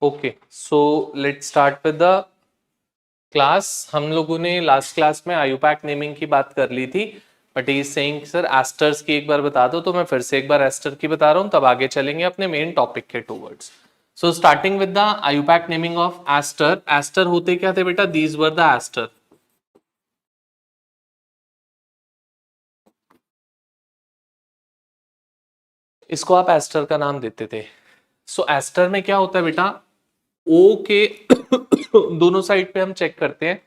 Okay, so let's start with the class. हम लोगों ने लास्ट क्लास में आयुपैक नेमिंग की बात कर ली थी, but he is saying sir asters की एक बार बता दो, तो मैं फिर से एक बार एस्टर की बता रहा हूं, तब आगे चलेंगे अपने मेन टॉपिक के towards. So starting with the IUPAC naming of ester. Ester होते क्या थे बेटा? These were the ester. इसको आप एस्टर का नाम देते थे. सो एस्टर में क्या होता है बेटा? ओ के दोनों साइड पे हम चेक करते हैं.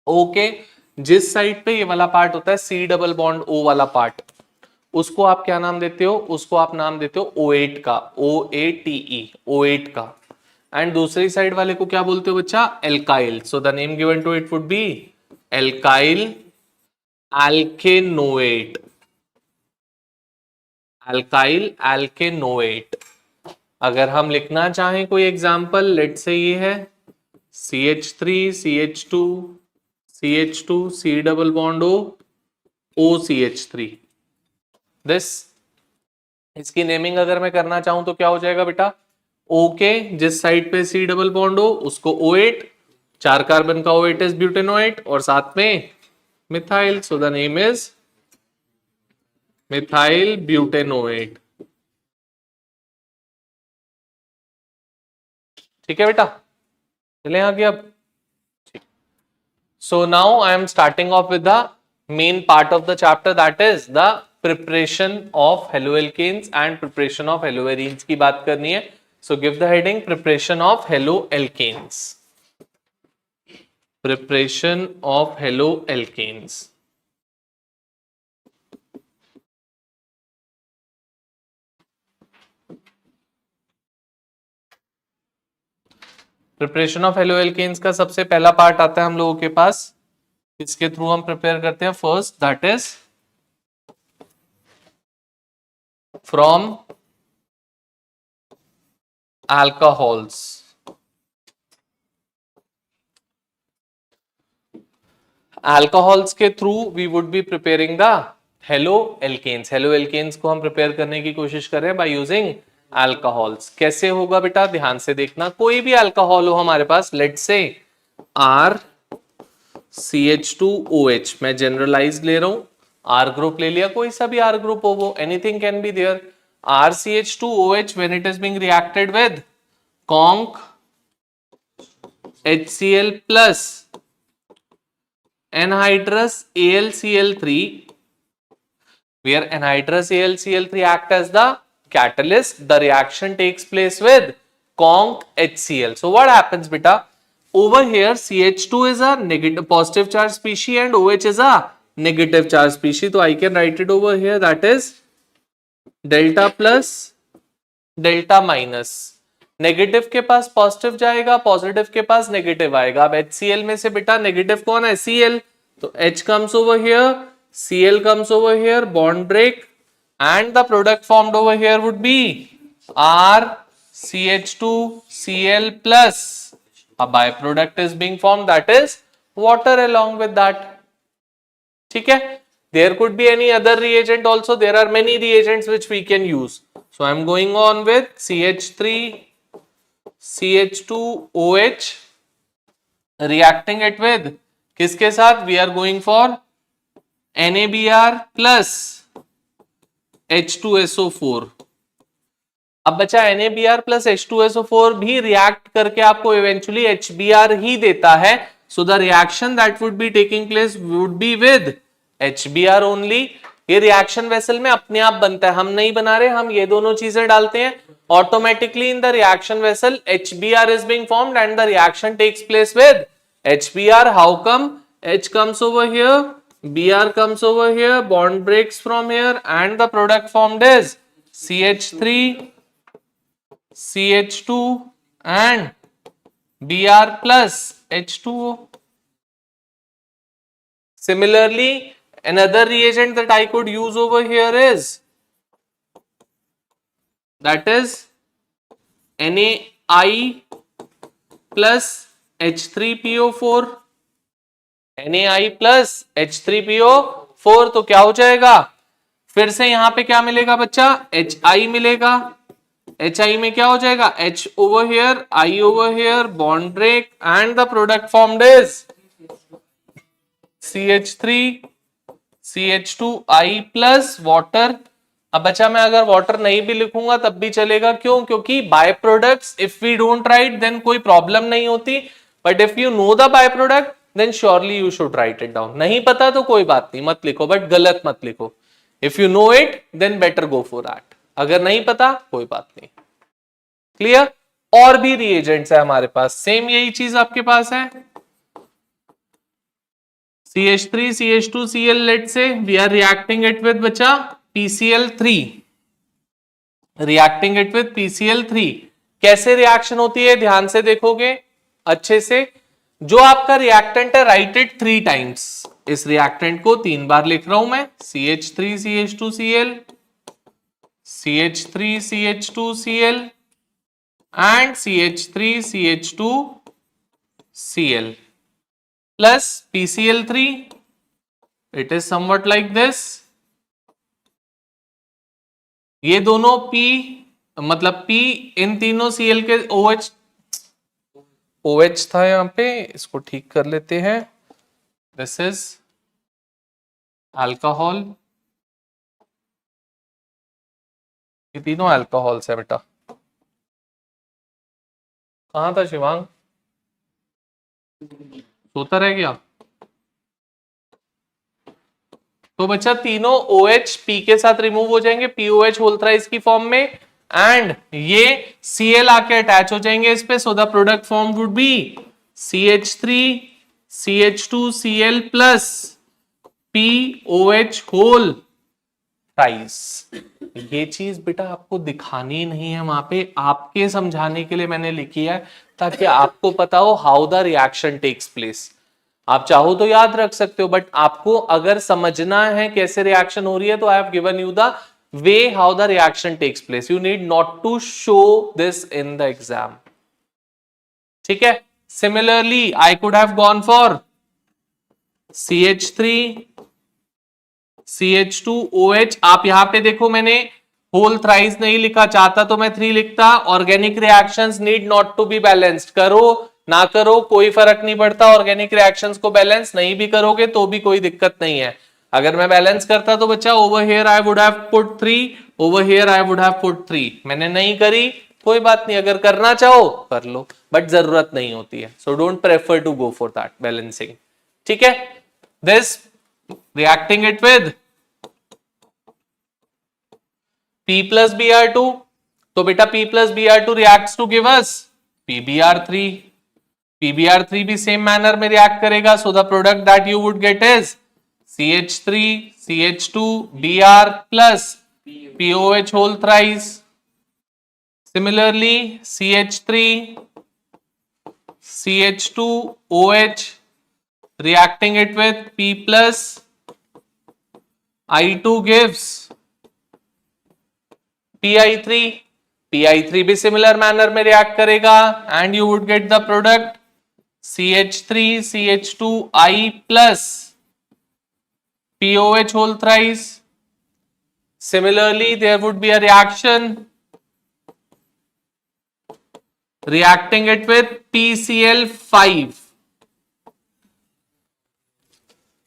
ओ के जिस साइड पे ये वाला पार्ट होता है, सी डबल बॉन्ड ओ वाला पार्ट, उसको आप क्या नाम देते हो? उसको आप नाम देते हो O8 का, OATE, O8 का. एंड दूसरी साइड वाले को क्या बोलते हो बच्चा? Alkyl. So the name given to it would be alkyl alkanoate. Alkyl alkanoate. अगर हम लिखना चाहें कोई एग्जांपल, लेट से ये है CH3 CH2 CH2 C double bond O OCH3. This, इसकी नेमिंग अगर मैं करना चाहूं तो क्या हो जाएगा बेटा? ओके जिस साइड पे C डबल बॉन्ड हो उसको O8, 4 कार्बन का O8 इज ब्यूटेनोएट, और साथ में methyl. So the name is methyl butanoate. ठीक है बेटा, चले आगे अब. So now I am starting off with the main part of the chapter, that is the preparation of haloalkanes and preparation of haloarenes की बात करनी है. So give the heading preparation of haloalkanes. Preparation of haloalkanes. Preparation of haloalkanes का सबसे पहला part आता है हम लोगों के पास, इसके थ्रू हम प्रिपेयर करते हैं. First that is from alcohols. Alcohols के through we would be preparing the haloalkanes. Haloalkanes को हम प्रिपेयर करने की कोशिश कर रहे हैं बाय यूजिंग अल्कोहल्स. कैसे होगा बेटा? ध्यान से देखना. कोई भी अल्कोहल हो हमारे पास, लेट्स से R CH2OH, मैं जनरलाइज ले रहा हूं, R ग्रुप ले लिया, कोई सा भी R ग्रुप हो वो, anything can be there. R CH2OH when it is being reacted with conc HCl plus anhydrous AlCl3, where anhydrous AlCl3 act as the catalyst, the reaction takes place with conc HCl. So what happens beta? Over here CH2 is a negative positive charge species and OH is a negative charge species. So I can write it over here, that is delta plus delta minus. Negative के पास positive जाएगा, positive के पास negative आएगा. अब HCl में से बेटा negative कौन है? Cl. तो H comes over here, Cl comes over here, bond break, and the product formed over here would be R CH2Cl plus a byproduct is being formed, that is water along with that. ठीक है. There could be any other reagent also. There are many reagents which we can use. So I am going on with CH3 CH2OH, reacting it with किसके साथ? We are going for NaBr plus H2SO4. अब बचा NaBr plus H2SO4 भी react करके आपको eventually HBr ही देता है. So the reaction that would be taking place would be with HBr only. ये रिएक्शन वेसल में अपने आप बनता है, हम नहीं बना रहे, हम ये दोनों चीजें डालते हैं. Automatically in the reaction vessel HBr is being formed and the reaction takes place with HBr. How come? H comes over here, Br comes over here, bond breaks from here, and the product formed is CH3 CH2 and Br plus H2O. Similarly, another reagent that I could use over here is, that is NaI plus H3PO4. NaI plus H3PO4. तो क्या हो जाएगा? फिर से यहां पे क्या मिलेगा बच्चा? HI मिलेगा. HI में क्या हो जाएगा, H over here, I over here, bond break and the product formed is CH3 CH2I plus water. अब बचा मैं अगर वाटर नहीं भी लिखूंगा तब भी चलेगा, क्यों, क्योंकि by products if we don't write then कोई प्रॉब्लम नहीं होती, but if you know the by product then surely you should write it down. नहीं पता तो कोई बात नहीं, मत लिखो, बट गलत मत लिखो. If you know it then better go for that. अगर नहीं पता कोई बात नहीं. क्लियर. और भी रिएजेंट्स है हमारे पास, सेम यही चीज आपके पास है. CH3 CH2 Cl, let's say we are reacting it with बचा PCl3, reacting it with PCl3. कैसे रिएक्शन होती है ध्यान से देखोगे अच्छे से. जो आपका रिएक्टेंट है राइट इट 3 टाइम्स. इस रिएक्टेंट को 3 बार लिख रहा हूं मैं. CH3 CH2 Cl, CH3 CH2 Cl and CH3 CH2 Cl plus PCl3. It is somewhat like this. ये दोनों P मतलब P इन तीनों Cl के OH था यहां पे, इसको ठीक कर लेते हैं. This is alcohol. ये तीनों अल्कोहल्स है बेटा. कहां था शिवांग, सोता रह गया. तो बच्चा तीनों OH P के साथ रिमूव हो जाएंगे, POH होल थ्राइस की फॉर्म में, एंड ये Cl आके अटैच हो जाएंगे इस पे. So the product form would be CH3 CH2 Cl plus POH whole thrice. ये चीज बेटा आपको दिखानी नहीं है वहां पे, आपके समझाने के लिए मैंने लिखी है ताकि आपको पता हो how the reaction takes place. आप चाहो तो याद रख सकते हो, बट आपको अगर समझना है कैसे रिएक्शन हो रही है तो I have given you the way how the reaction takes place. You need not to show this in the exam. ठीक है. Similarly I could have gone for CH3 CH2OH. आप यहां पे देखो मैंने होल थ्राइस नहीं लिखा, चाहता तो मैं 3 लिखता. Organic reactions need not to be balanced. करो ना करो कोई फर्क नहीं पड़ता. ऑर्गेनिक रिएक्शंस को बैलेंस नहीं भी करोगे तो भी कोई दिक्कत नहीं है. अगर मैं बैलेंस करता तो बच्चा over here I would have put 3, over here I would have put 3. मैंने नहीं करी, कोई बात नहीं. अगर करना चाहो कर लो, बट जरूरत नहीं होती है. So don't prefer to go for that balancing. ठीक है. This reacting it with P plus Br2. तो बेटा P plus Br2 reacts to give us PBr3. PBr3 भी सेम मैनर में रिएक्ट करेगा. सो the product that you would gate is CH3 CH2 Br plus POH whole thrice. Similarly CH3 CH2OH reacting it with P plus I2 gives PI3. PI3 भी similar manner में react करेगा and you would get the product CH3 CH2I plus POH whole thrice. Similarly there would be a reaction reacting it with PCl5.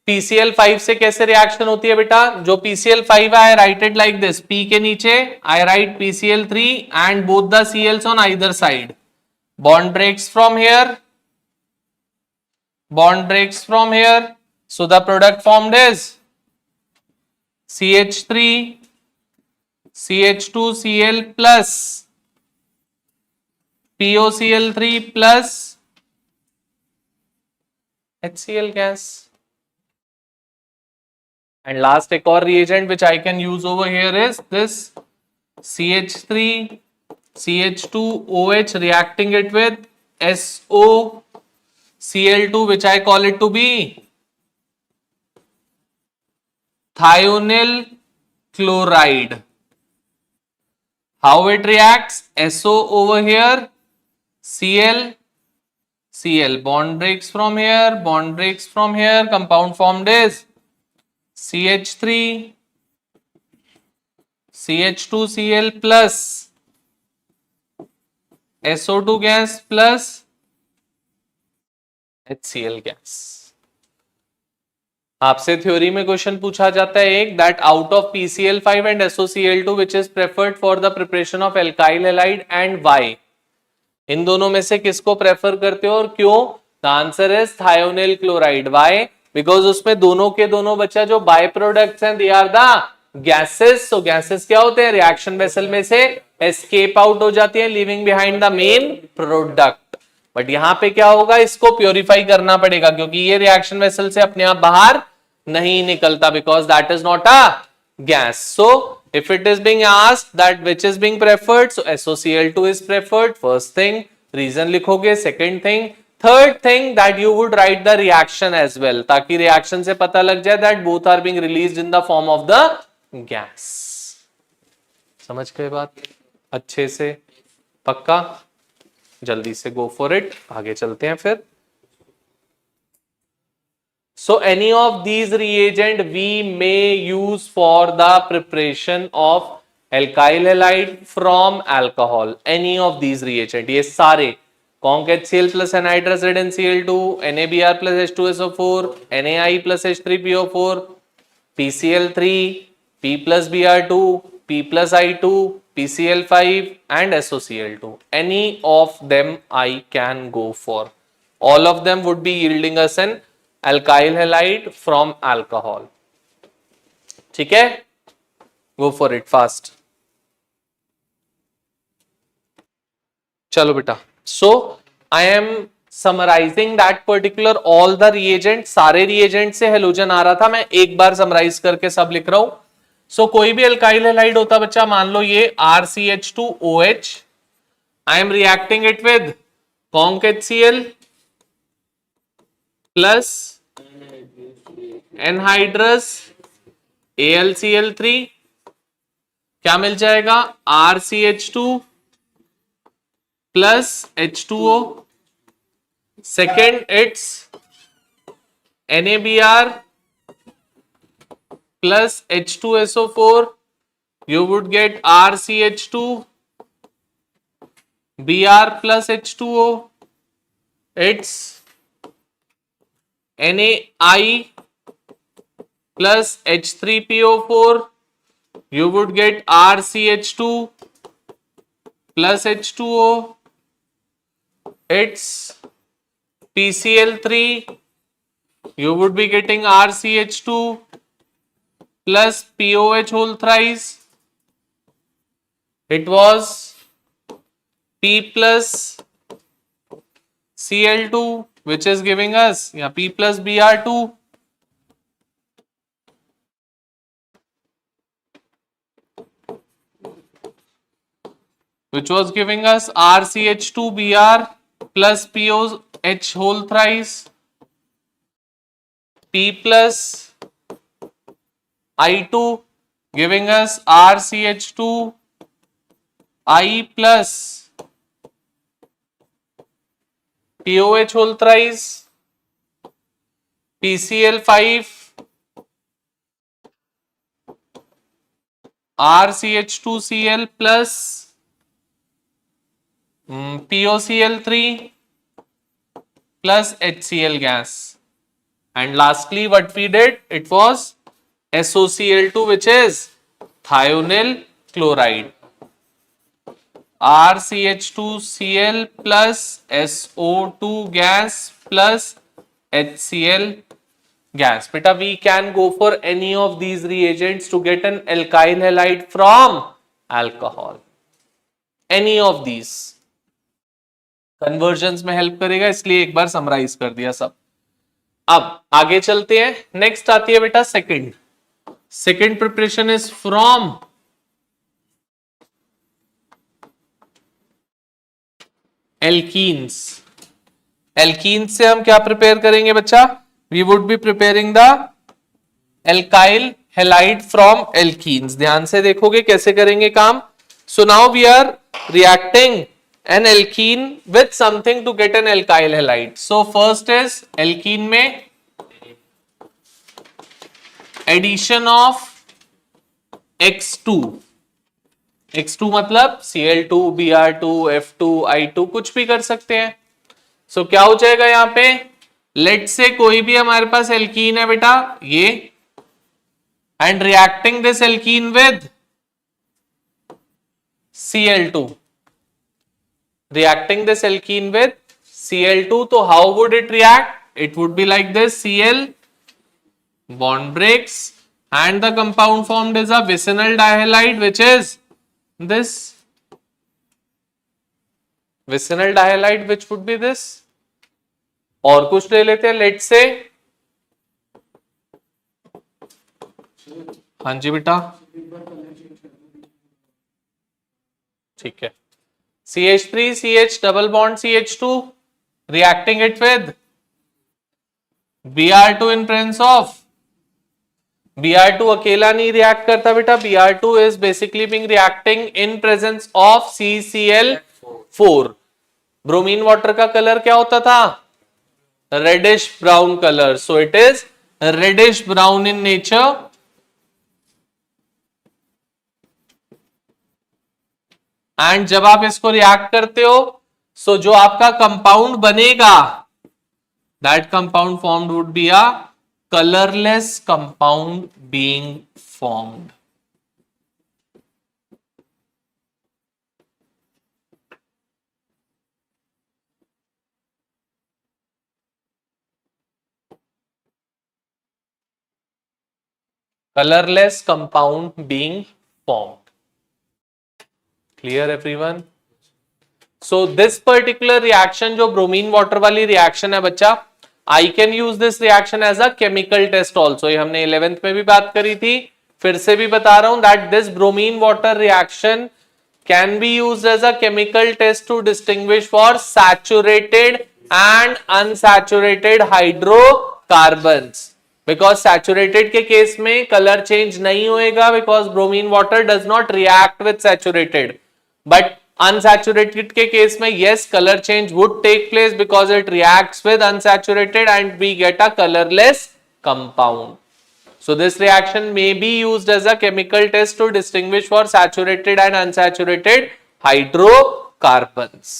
PCl5 से कैसे reaction होती है बेटा. जो PCl5 I write it like this. P के नीचे I write PCl3 and both the Cls on either side. Bond breaks from here. Bond breaks from here. So the product formed is CH3 CH2Cl plus POCl3 plus HCl gas. And last एक और reagent which I can use over here is this CH3 CH2OH reacting it with SOCl2 which I call it to be thionyl chloride. How it reacts? SO over here, Cl, Cl. Bond breaks from here, bond breaks from here. Compound formed is CH3 CH2Cl plus SO2 gas plus HCl gas. आपसे theory में question पूछा जाता है एक, that out of PCl5 and SOCl2 which is preferred for the preparation of alkyl halide and why. इन दोनों में से किसको प्रेफर करते हो और क्यों? The answer is thionyl chloride. Why? Because उसमें दोनों के दोनों बच्चा जो बाय प्रोडक्ट्स हैं, they are the gases. So gases क्या होते हैं? रिएक्शन वेसल में से एस्केप आउट हो जाती है, living behind the main product. But यहां पे क्या होगा? इसको प्योरीफाई करना पड़ेगा, क्योंकि ये रिएक्शन वेसल से अपने आप बाहर नहीं निकलता, because that is not a gas. So if it is being asked that which is being preferred, so SOCl2 is preferred. First thing, reason लिखोगे. Second thing, third thing, that you would write the reaction as well, ताकि reaction से पता लग जाए that both are being released in the form of the gas. समझ गए बात अच्छे से? पक्का? जल्दी से go for it. आगे चलते हैं फिर. So any of these reagent we may use for the preparation of alkyl halide from alcohol. Any of these reagent, ये सारे conc HCl plus anhydrous red NCl2, NaBr plus H2SO4, NaI plus H3PO4, PCl3, P plus Br2, P plus I2, PCl5 and SOCl2. Any of them I can go for. All of them would be yielding us an alkyl halide from alcohol. ठीक है? Go for it fast. चलो बेटा. So I am summarizing that particular all the reagent. सारे reagent से halogen आ रहा था, मैं एक बार समराइज करके सब लिख रहा हूं. So कोई भी alkyl halide होता बच्चा, मान लो ये RCH2OH, I am reacting it with conc HCl plus anhydrous AlCl3, क्या मिल जाएगा? RCH2 plus H2O. Second, it's NaBr plus H2SO4. You would get RCH2 Br plus H2O. It's NaI plus H3PO4. You would get RCH2 plus H2O. It's PCl3. You would be getting RCH2 plus POH whole thrice. It was P plus Cl2, which is giving us P plus Br2. Which was giving us RCH2Br plus POH whole thrice. P plus I2 giving us RCH2 I plus POH whole thrice. PCl5 RCH2Cl plus POCl3 plus HCl gas. And lastly, what we did, it was SOCl2, which is thionyl chloride. RCH2Cl plus SO2 gas plus HCl gas. Beta, we can go for any of these reagents to get an alkyl halide from alcohol. Any of these. Convergence में help करेगा, इसलिए एक बार summarise कर दिया सब. अब आगे चलते हैं. नेक्स्ट आती है बेटा second preparation is from alkenes. Alkenes से हम क्या प्रिपेयर करेंगे बच्चा? We would be preparing the alkyl halide from alkenes. ध्यान से देखोगे कैसे करेंगे काम. So now we are reacting an alkene with something to get an alkyl halide. So first is alkene में addition of X2 X2 मतलब Cl2, Br2, F2, I2 कुछ भी कर सकते हैं। सो क्या हो जाएगा यहां पे, लेट से कोई भी हमारे पास एल्कीन है बेटा ये, and reacting this alkene with Cl2, reacting this alkene with Cl2, so how would it react? It would be like this, Cl bond breaks and the compound formed is a vicinal dihalide, which is this vicinal dihalide, which would be this। और कुछ ले लेते हैं, late से, हाँ जी बेटा ठीक है, CH3 CH double bond CH2 reacting it with Br2 in presence of, Br2 अकेला नहीं रिएक्ट करता बेटा, Br2 is basically being reacting in presence of CCl4। Bromine water का कलर क्या होता था, reddish brown colour, so it is reddish brown in nature, and जब आप इसको रिएक्ट करते हो, सो जो आपका कंपाउंड बनेगा, that compound formed would be a colourless compound being formed. colorless compound being formed। Clear everyone? So this particular reaction जो bromine water वाली रिएक्शन है बच्चा, I can use this reaction as a chemical test also। ये हमने 11th में भी बात करी थी, फिर से भी बता रहा हूं, that this bromine water reaction can be used as a chemical test to distinguish for saturated and unsaturated hydrocarbons। Because saturated के केस में कलर चेंज नहीं होएगा, because bromine water does not react with saturated, but unsaturated के case में yes colour change would take place because it reacts with unsaturated and we get a colourless compound. So this reaction may be used as a chemical test to distinguish for saturated and unsaturated hydrocarbons।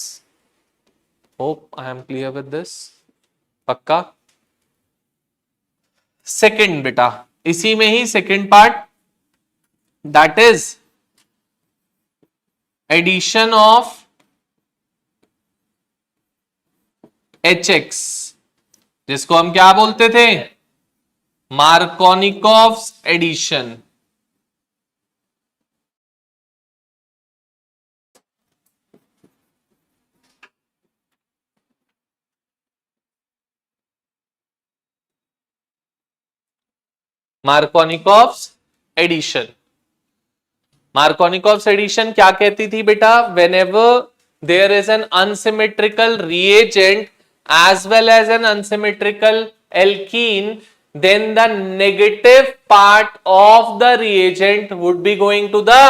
Hope I am clear with this। पक्का? Second बेटा, इसी में ही second part, that is addition of HX, जिसको हम क्या बोलते थे, Markovnikov's addition. Markovnikov's addition, Markovnikov's addition क्या कहती थी बेटा, whenever there is an unsymmetrical reagent as well as an unsymmetrical alkene, then the negative part of the reagent would be going to the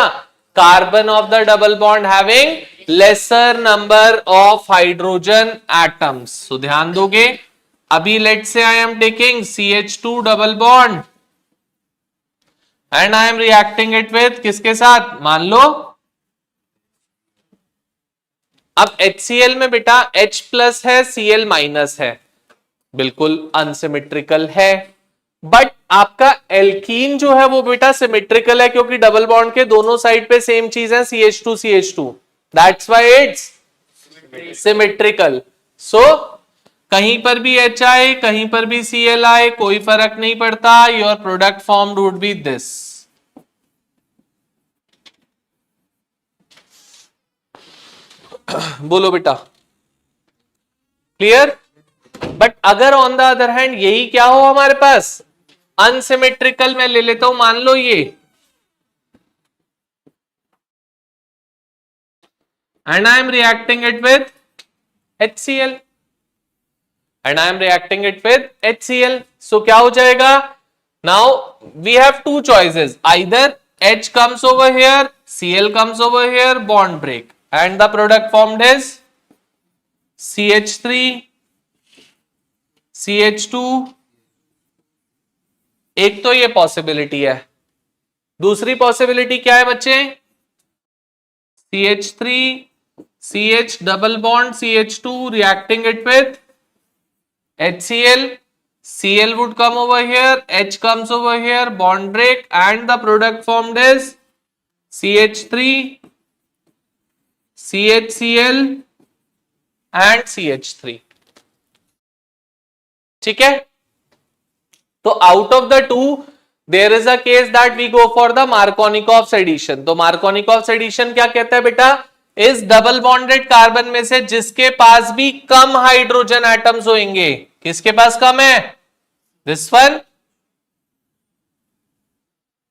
carbon of the double bond having lesser number of hydrogen atoms। so ध्यान दोगे, अभी let's say I am taking CH2 double bond and I am reacting it with किसके साथ, मान लो अब HCl में बेटा H plus है, Cl माइनस है, बिल्कुल अनसिमेट्रिकल है, बट आपका एल्कीन जो है वो बेटा सिमेट्रिकल है, क्योंकि डबल बॉन्ड के दोनों साइड पे सेम चीज है, CH2 CH2, that's why it's symmetrical. So कहीं पर भी H आए, कहीं पर भी Cl आए, कोई फर्क नहीं पड़ता, your product formed would be this. बोलो बेटा, क्लियर? बट अगर ऑन द अदर हैंड यही क्या हो हमारे पास, अनसिमेट्रिकल, मैं ले लेता हूं, मान लो ये, and I am reacting it with HCl, and I am reacting it with HCl, so क्या हो जाएगा, now we have two choices, either H comes over here, Cl comes over here, bond break, and the product formed is CH3 CH2। एक तो ये possibility है, दूसरी possibility क्या है बच्चे, CH3, CH double bond CH2 reacting it with HCl. Cl would come over here, H comes over here, bond break, and the product formed is CH3, CHCl and CH3. ठीक है, तो out of the two there is a case that we go for the Markovnikov's addition. तो Markovnikov's addition क्या कहता है बेटा? इस double bonded carbon में से जिसके पास भी कम हाइड्रोजन एटम्स होंगे. किसके पास कम है? This one.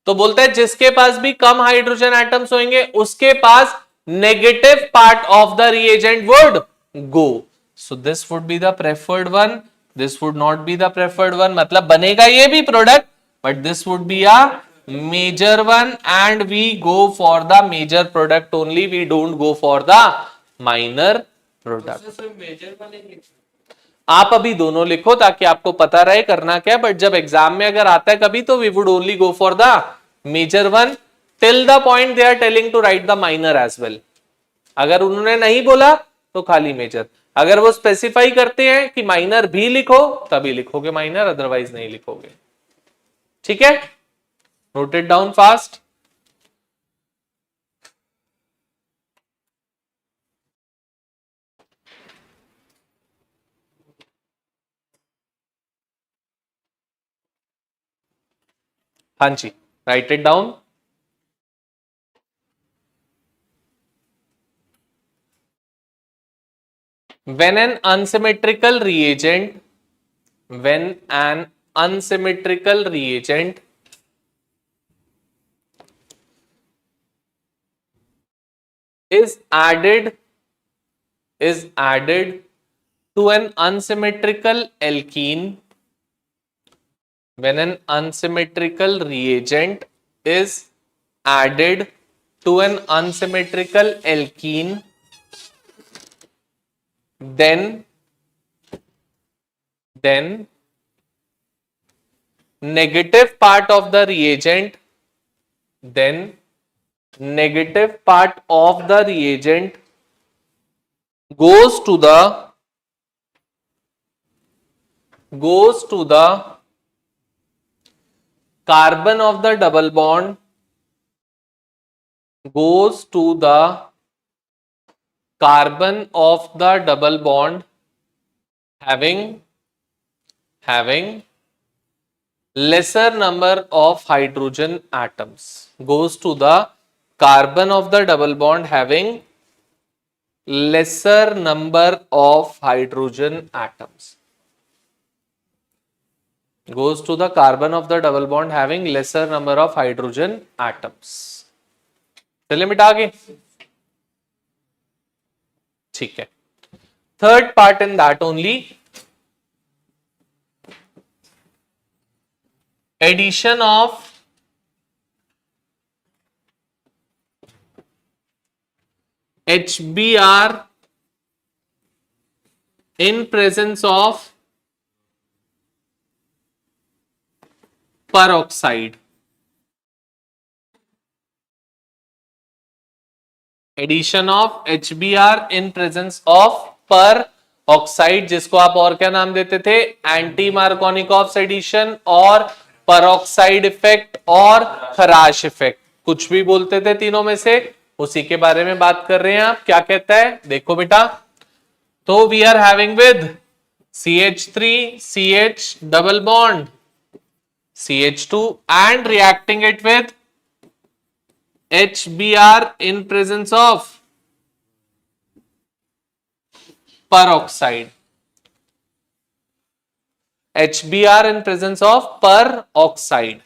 तो बोलते हैं जिसके पास भी कम हाइड्रोजन एटम्स होंगे उसके पास negative part of the reagent would go. So this would be the preferred one, this would not be the preferred one. मतलब बनेगा ये भी product but this would be a major one and we go for the major product only. We don't go for the minor product. आप अभी दोनों लिखो ताकि आपको पता रहे करना क्या है, बट जब एग्जाम में अगर आता है कभी तो we would only go for the major one till the point they are telling to write the minor as well. अगर उन्होंने नहीं बोला तो खाली मेजर. अगर वो स्पेसिफाई करते हैं कि माइनर भी लिखो तभी लिखोगे माइनर, अदरवाइज नहीं लिखोगे. ठीक है, नोट इट डाउन फास्ट. हाँ जी, write it down. When an unsymmetrical reagent is added to an unsymmetrical alkene, when an unsymmetrical reagent is added to an unsymmetrical alkene, then negative part of the reagent goes to the carbon of the double bond, goes to the carbon of the double bond having lesser number of hydrogen atoms, goes to the carbon of the double bond having lesser number of hydrogen atoms, goes to the carbon of the double bond having lesser number of hydrogen atoms. चलिए मिटा के. ठीक है, third part in that only, addition of HBr in presence of peroxide. Addition of HBr in presence of peroxide, जिसको आप और क्या नाम देते थे? एंटी मार्कोनिकॉव्स एडिशन और परऑक्साइड इफेक्ट और खराश इफेक्ट, कुछ भी बोलते थे तीनों में से, उसी के बारे में बात कर रहे हैं. आप क्या कहता है देखो बेटा. तो we are having with CH3 CH double bond CH2 and reacting it with HBr in presence of peroxide. HBr in presence of peroxide.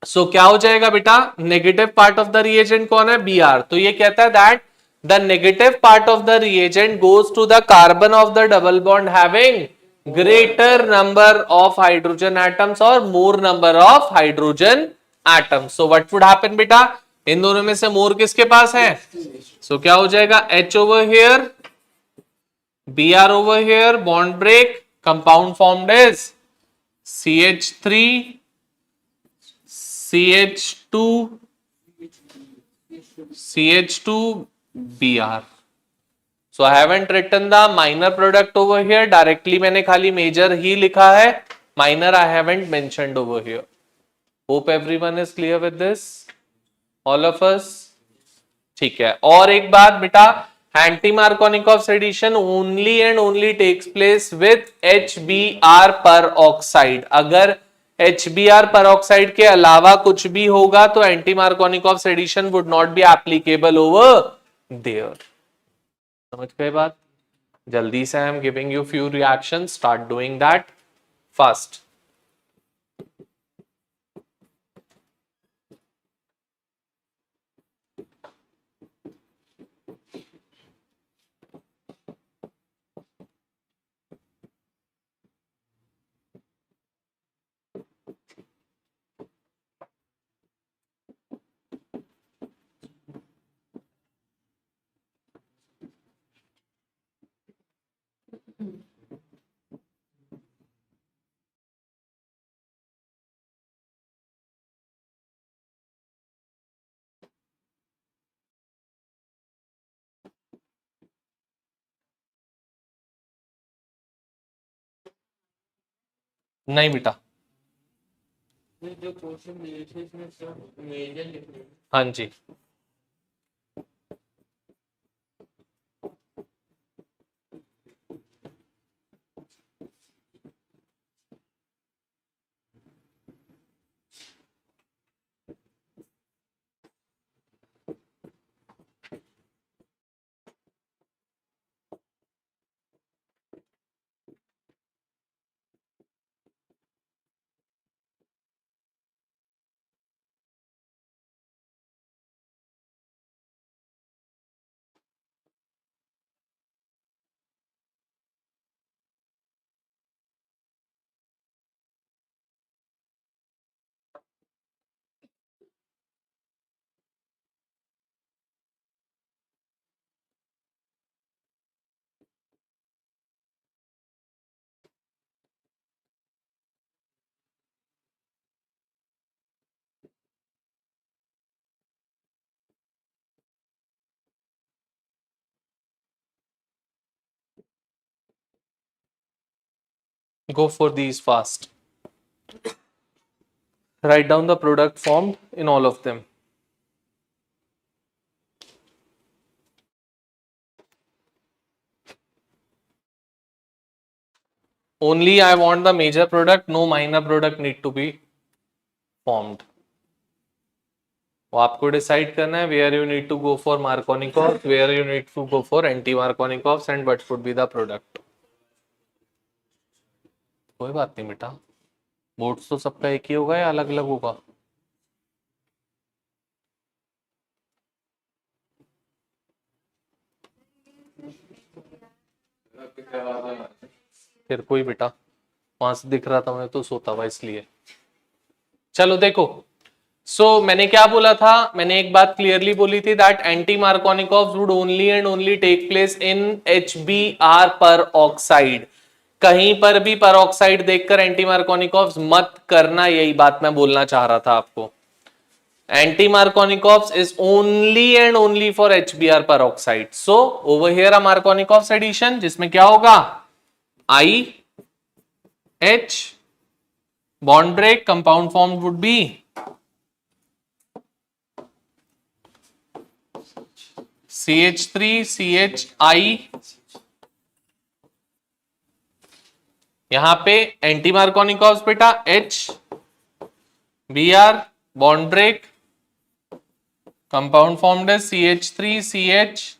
So क्या हो जाएगा बेटा? Negative part of the reagent कौन है? Br. तो ये कहता है that the negative part of the reagent goes to the carbon of the double bond having greater number of hydrogen atoms और more number of hydrogen atoms. So what would happen बेटा? इन दोनों में से मोर किसके पास है? सो क्या हो जाएगा? H over here, Br over here, bond break, compound formed is CH3 CH2 CH2Br. So I haven't written the minor product over here. Directly मैंने खाली major ही लिखा है. Minor I haven't mentioned over here. Hope everyone is clear with this. All of us. ठीक है. और एक बात बेटा, anti-Markovnikov's addition only and only takes place with HBr peroxide. अगर HBr peroxide के अलावा कुछ भी होगा तो anti-Markovnikov's addition would not be applicable over there. समझ गए बात? जल्दी से I am giving you few reactions. Start doing that fast. नहीं बेटा, जो क्वेश्चन हाँ जी, go for these fast. Write down the product formed in all of them. Only I want the major product, no minor product need to be formed. वो आपको decide करना है where you need to go for Markovnikovs, where you need to go for anti-Markovnikovs and what would be the product. कोई बात नहीं बेटा, boards तो सबका एक ही होगा या अलग अलग होगा? फिर कोई बेटा, वहां से दिख रहा था मैं तो सोता हुआ इसलिए. चलो देखो, मैंने क्या बोला था? मैंने एक बात क्लियरली बोली थी that anti Markovnikov's would only and only take place in HBr peroxide. कहीं पर भी peroxide देखकर एंटी मार्कोनिकोव्स मत करना, यही बात मैं बोलना चाह रहा था आपको. Anti Markovnikov's is only and only for HBr peroxide. So over here a Markovnikov's addition जिसमें क्या होगा? IH bond break, compound formed would be CH3CHI. यहां पे एंटी मार्कोनिकोव्स बेटा HBr bond break, compound formed है CH3CH,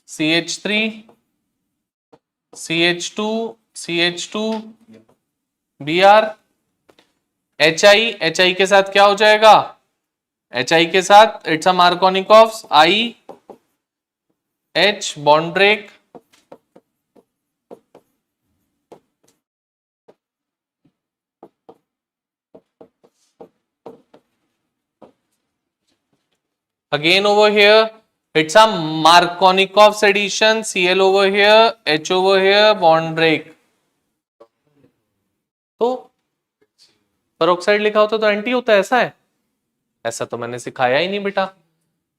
CH3 CH2 CH2Br. HI के साथ क्या हो जाएगा? HI के साथ it's a Markovnikov's IH bond break, again over here it's a Markovnikov's addition, Cl over here, H over here, bond break. तो peroxide लिखा होता तो एंटी होता है, ऐसा है? ऐसा तो मैंने सिखाया ही नहीं बेटा.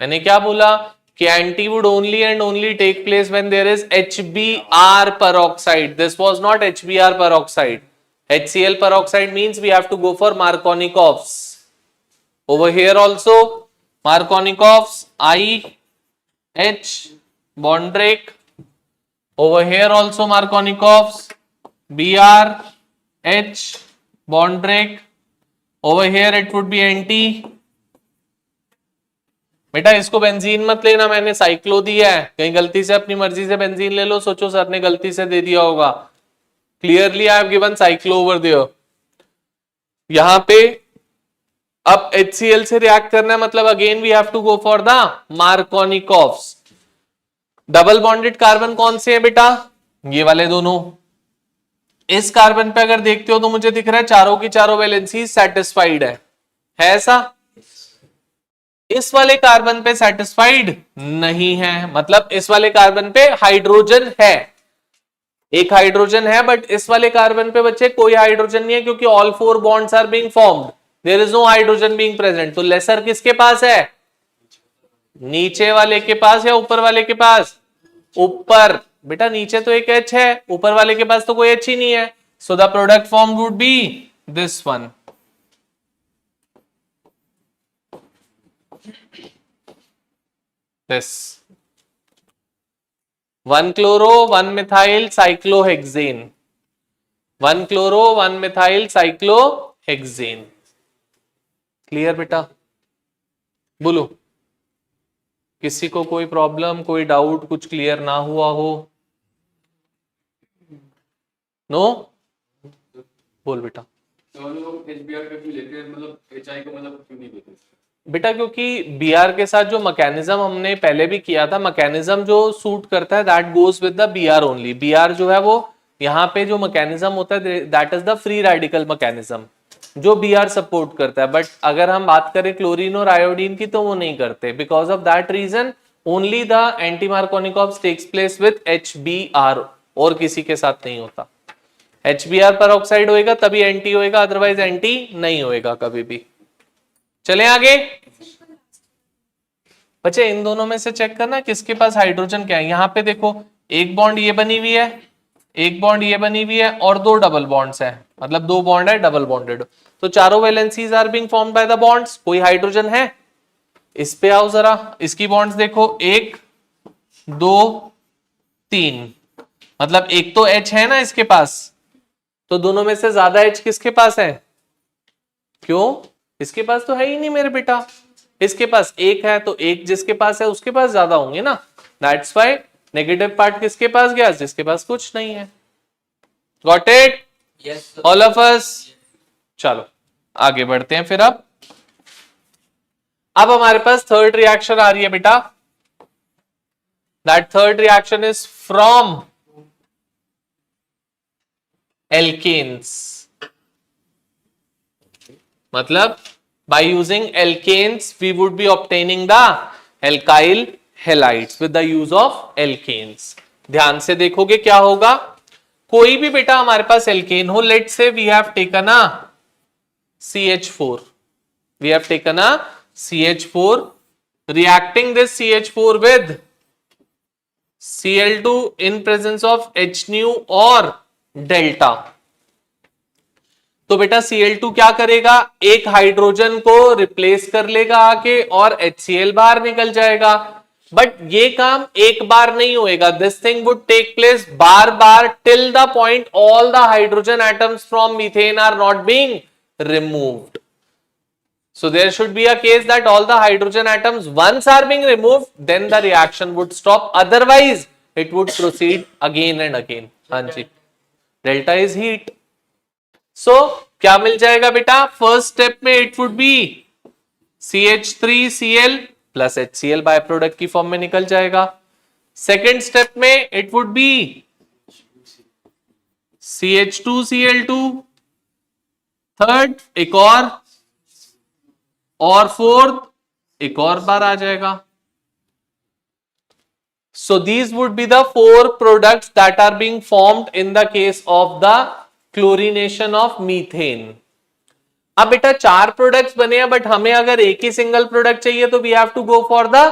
मैंने क्या बोला कि anti would only and only take place when there is HBr peroxide. This was not HBr peroxide. HCl peroxide means we have to go for Markovnikovs. Over here also Markovnikovs IH bond break. Over here also Markovnikovs BRH bond break. Over here it would be anti. बेटा इसको benzene मत लेना, मैंने cyclo दिया है, कहीं गलती से अपनी मर्जी से बेंजीन ले लो, सोचो सर ने गलती से दे दिया होगा. Clearly I have given cyclo over there. यहां पे अब HCl से रिएक्ट करना है, मतलब again we have to go for the Markovnikov's. Double bonded carbon कौन से है बेटा? ये वाले दोनों. इस कार्बन पे अगर देखते हो तो मुझे दिख रहा है चारों की चारों वैलेंसी सेटिस्फाइड है ऐसा? इस वाले कार्बन पे सेटिस्फाइड नहीं है, मतलब इस वाले कार्बन पे हाइड्रोजन है, एक हाइड्रोजन है, बट इस वाले कार्बन पे बच्चे कोई हाइड्रोजन नहीं है, क्योंकि all 4 bonds are being formed, there is no hydrogen being present. तो लेसर किसके पास है? नीचे वाले के पास या ऊपर वाले के पास? ऊपर. बेटा नीचे तो एक H है, ऊपर वाले के पास तो कोई H ही नहीं है. सो the product form would B this one. This 1 chloro 1 methyl cyclohexane, 1 chloro 1 methyl cyclohexane. Clear बेटा? बोलो किसी को कोई प्रॉब्लम, कोई डाउट, कुछ क्लियर ना हुआ हो? नो? बोल बेटा. बेटा क्योंकि Br के साथ जो मैकेनिज्म हमने पहले भी किया था, मैकेनिज्म जो सूट करता है that goes with the Br only. Br जो है वो यहाँ पे जो मैकेनिज्म होता है that is the free radical mechanism जो Br सपोर्ट करता है. बट अगर हम बात करें क्लोरीन और आयोडीन की तो वो नहीं करते. Because of that reason only the anti Markovnikov's takes place with HBr, और किसी के साथ नहीं होता. HBr पेरोक्साइड होएगा तभी एंटी होएगा, अदरवाइज एंटी नहीं होएगा कभी भी. चले आगे बच्चे, इन दोनों में से चेक करना किसके पास हाइड्रोजन क्या है. यहां पे देखो एक बॉन्ड ये बनी हुई है, एक बॉन्ड ये बनी हुई है, और 2 डबल बॉन्ड्स हैं, मतलब 2 बॉन्ड है डबल बॉन्डेड. तो चारों valencies are being formed by the bonds. कोई हाइड्रोजन है? इस पे आओ जरा, इसकी बॉन्ड्स देखो, 1 2 3, मतलब एक तो H है ना इसके पास, तो दोनों में से ज्यादा H किसके पास है? क्यों? इसके पास तो है ही नहीं मेरे बेटा. इसके पास एक है, तो एक जिसके पास है उसके पास ज्यादा होंगे ना. दैट्स व्हाई नेगेटिव पार्ट किसके पास गया? जिसके पास कुछ नहीं है. Got it? Yes all of us. चलो आगे बढ़ते हैं फिर. अब हमारे पास थर्ड रिएक्शन आ रही है बेटा. That third reaction is from alkanes. मतलब by using alkanes we would be obtaining the alkyl halides with the use of alkanes. ध्यान से देखोगे क्या होगा. कोई भी बेटा हमारे पास एल्केन हो, लेट से we have taken a CH4, we have taken a CH4, reacting this CH4 with Cl2 in presence of H nu और delta. तो बेटा Cl2 क्या करेगा? एक हाइड्रोजन को रिप्लेस कर लेगा आके, और HCl बाहर निकल जाएगा. बट ये काम एक बार नहीं होएगा. This thing would take place बार बार till the point all the hydrogen atoms from methane are not being removed. So there should be a case that all the hydrogen atoms once are being removed, then the reaction would stop. Otherwise, it would proceed again and again. हाँ जी. Delta is heat. So क्या मिल जाएगा बेटा? First step में it would be CH3Cl plus HCl by product की form में निकल जाएगा. Second step में it would be CH2Cl2. Third एक और फोर्थ एक और बार आ जाएगा. So these would be the 4 products that are being formed in the case of the chlorination of methane. अब बेटा 4 प्रोडक्ट्स बने हैं, बट हमें अगर एक ही सिंगल प्रोडक्ट चाहिए तो we have to go for the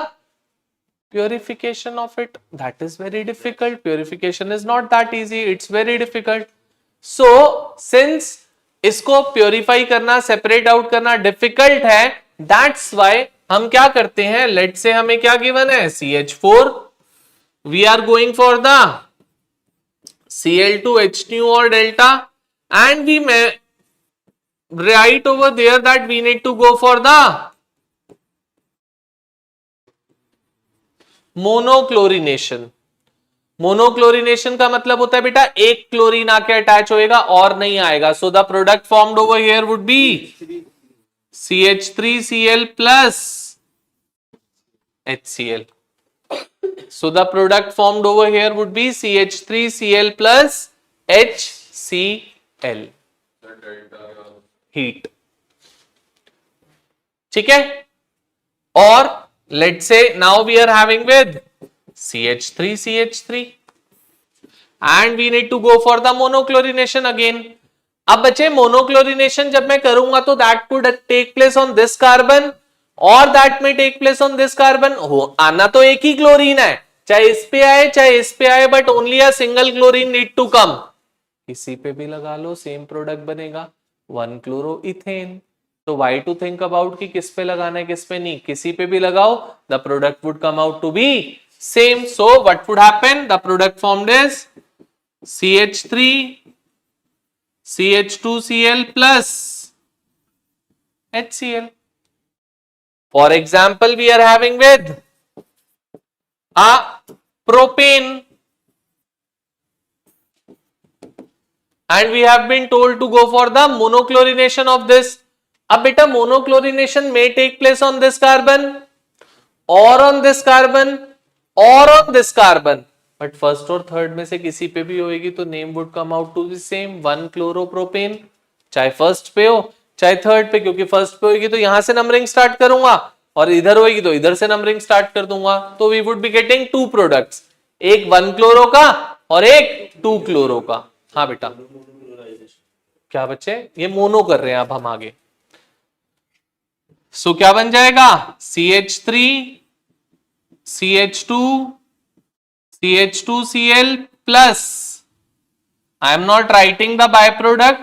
purification of it. That is very difficult. Purification is not that easy. It's very difficult. So since इसको प्योरीफाई करना, सेपरेट आउट करना डिफिकल्ट है, दैट्स वाई हम क्या करते हैं, लेट से हमें क्या गिवन है CH4, we are going for the Cl2H2 or delta, and we may write over there that we need to go for the monochlorination. Monochlorination का मतलब होता है बेटा एक क्लोरीन आके अटैच होएगा और नहीं आएगा. सो the product formed over here would be CH3Cl plus HCl. So the product formed over here would be CH3Cl plus HCl. Heat. ठीक है. और let's say now we are having with CH3CH3 and we need to go for the monochlorination again. अब बच्चे monochlorination जब मैं करूंगा तो that could take place on this carbon और that may take place on this carbon. आना तो एक ही क्लोरीन है, चाहे इस पे आए चाहे इस पे आए, but only a single chlorine need to come. किसी पे भी लगा लो सेम प्रोडक्ट बनेगा, 1 क्लोरो इथेन. तो वाई टू थिंक अबाउट कि किस पे लगाना है किस पे नहीं, किसी पे भी लगाओ the product would come out to be same. So what would happen, the product formed is CH3 CH2Cl plus HCl. For example, we are having with a propane and we have been told to go for the monochlorination of this. अब बेटा monochlorination may take place on this carbon or on this carbon or on this carbon, बट first और third में से किसी पे भी होएगी तो name would come out to the same, 1 chloropropane. चाहे फर्स्ट पे हो चाहे थर्ड पे, क्योंकि फर्स्ट पे होगी तो यहां से नंबरिंग स्टार्ट करूंगा और इधर होगी तो इधर से नंबरिंग स्टार्ट कर दूंगा. तो we would be getting 2 products, एक 1 क्लोरो का और एक 2 क्लोरो का. हाँ बेटा क्या बच्चे, ये मोनो कर रहे हैं अब हम आगे. सो क्या बन जाएगा CH3 CH2 CH2Cl plus, I am not writing the byproduct.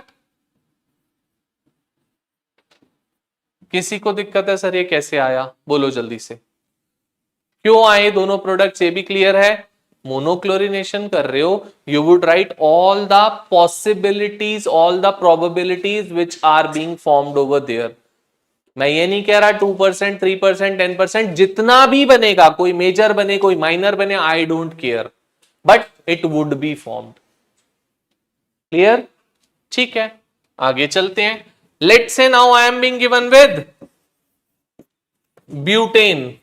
किसी को दिक्कत है सर ये कैसे आया, बोलो जल्दी से क्यों आए दोनों प्रोडक्ट्स, ये भी क्लियर है. मोनोक्लोरिनेशन कर रहे हो, you would write all the possibilities all the probabilities which are being formed over there. मैं ये नहीं कह रहा 2% 3% 10%, जितना भी बनेगा, कोई मेजर बने कोई माइनर बने, I don't care, but it would be formed. Clear. ठीक है आगे चलते हैं. लेट से now I am being given with butane,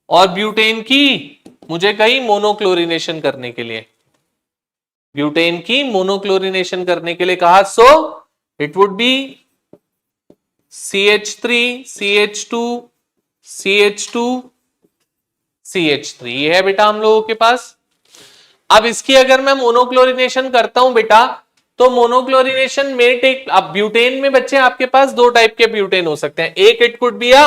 और ब्यूटेन की मुझे कहीं मोनोक्लोरिनेशन करने के लिए, ब्यूटेन की मोनोक्लोरिनेशन करने के लिए कहा. So it would be CH3 CH2 CH2 CH3. ये है बेटा हम लोगों के पास. अब इसकी अगर मैं मोनोक्लोरिनेशन करता हूं बेटा, तो मोनोक्लोरिनेशन में टेक, अब ब्यूटेन में बच्चे आपके पास दो टाइप के ब्यूटेन हो सकते हैं. एक it could be a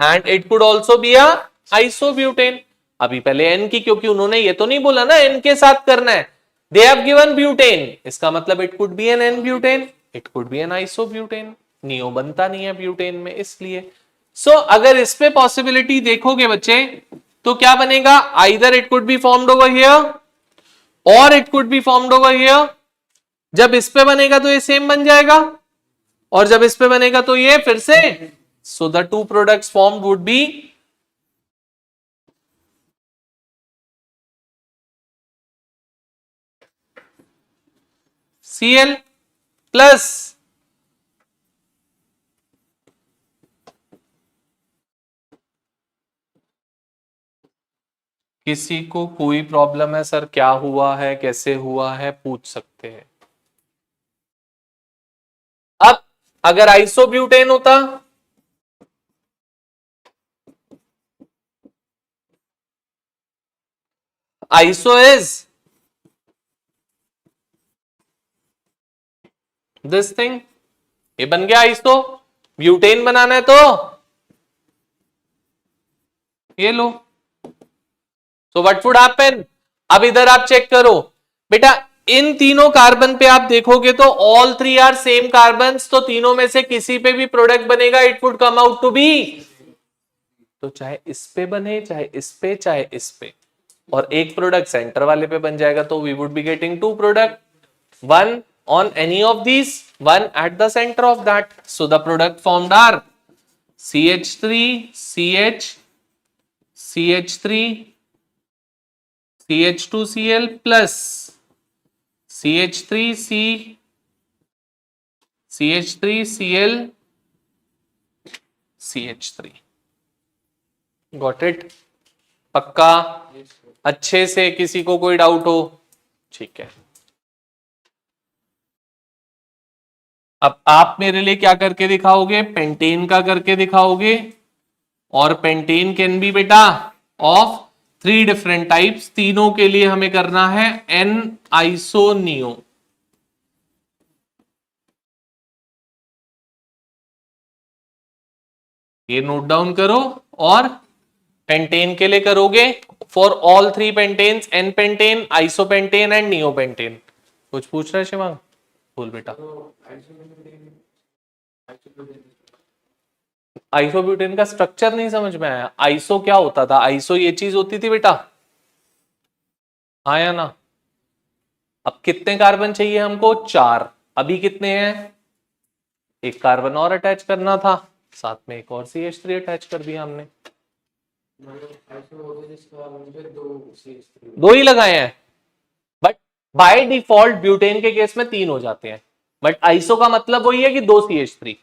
and it could also be a isobutane. अभी पहले एन की, क्योंकि उन्होंने ये तो नहीं बोला ना एन के साथ करना है, दे हैव गिवन ब्यूटेन, इसका मतलब it could be an n butane, it could be an isobutane. Neo बनता नहीं है ब्यूटेन में इसलिए. सो अगर इस पे पॉसिबिलिटी देखोगे बच्चे तो क्या बनेगा, either it could be formed over here और it could be formed over here. जब इस पे बनेगा तो ये सेम बन जाएगा और जब इस पे बनेगा तो ये फिर से. So the two products formed would be Cl plus किसी को कोई प्रॉब्लम है सर, क्या हुआ है कैसे हुआ है, पूछ सकते हैं. अब अगर आइसोब्यूटेन होता, आइसो इज दिस थिंग, ये बन गया आइसो। ब्यूटेन बनाना है तो ये लो। सो व्हाट वुड हैपन, अब इधर आप चेक करो बेटा, इन तीनों कार्बन पे आप देखोगे तो all three are same carbon, तो तीनों में से किसी पे भी प्रोडक्ट बनेगा, it would come out to be, तो चाहे इस पे बने, चाहे इस पे, चाहे इस पे, और एक प्रोडक्ट सेंटर वाले पे बन जाएगा, तो we would be getting two product, one on any of these, one at the center of that. So the product formed are CH3, CH, CH3, CH2Cl plus CH3C, CH3Cl, CH3. Got it? पक्का? अच्छे से, किसी को कोई doubt हो? ठीक है। अब आप मेरे लिए क्या करके दिखाओगे, पेंटेन का करके दिखाओगे, और पेंटेन कैन बी बेटा ऑफ 3 डिफरेंट टाइप्स, तीनों के लिए हमें करना है एन आइसोनियो। ये नोट डाउन करो, और पेंटेन के लिए करोगे for all 3 pentanes, n pentane, isopentane and neopentane. कुछ पूछ रहा है शिवांग? बोल बेटा। आइसोब्यूटेन का स्ट्रक्चर नहीं समझ में आया? आइसो क्या होता था? आइसो ये चीज होती थी बेटा, हाँ या ना? अब कितने कार्बन चाहिए हमको? 4। अभी कितने हैं? एक कार्बन और अटैच करना था, साथ में एक और CH3 अटैच कर दिया हमने, 2 ही लगाए हैं, बट बाय डिफॉल्ट ब्यूटेन के केस में 3 हो जाते हैं, बट आइसो का मतलब वही है कि 2 CH3।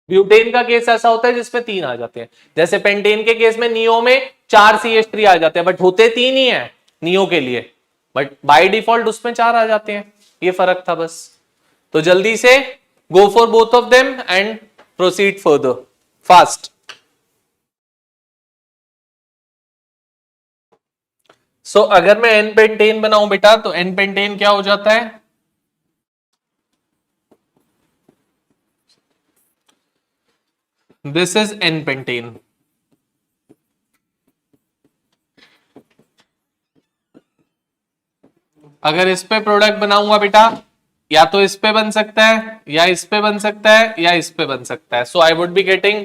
ब्यूटेन का केस ऐसा होता है जिसमें 3 आ जाते हैं, जैसे पेंटेन के केस में नियो में 4 CH3 आ जाते हैं, बट होते 3 ही है नियो के लिए, बट बाय डिफॉल्ट उसमें 4 आ जाते हैं, ये फर्क था बस। तो जल्दी से go for both of them and proceed further fast. So अगर मैं एन पेंटेन बनाऊं बेटा, तो एन पेंटेन क्या हो जाता है? This is an pentane. अगर इस पे प्रोडक्ट बनाऊंगा बेटा, या तो इस पे बन सकता है, या इस पे बन सकता है, या इस पे बन सकता है। सो आई वुड बी गेटिंग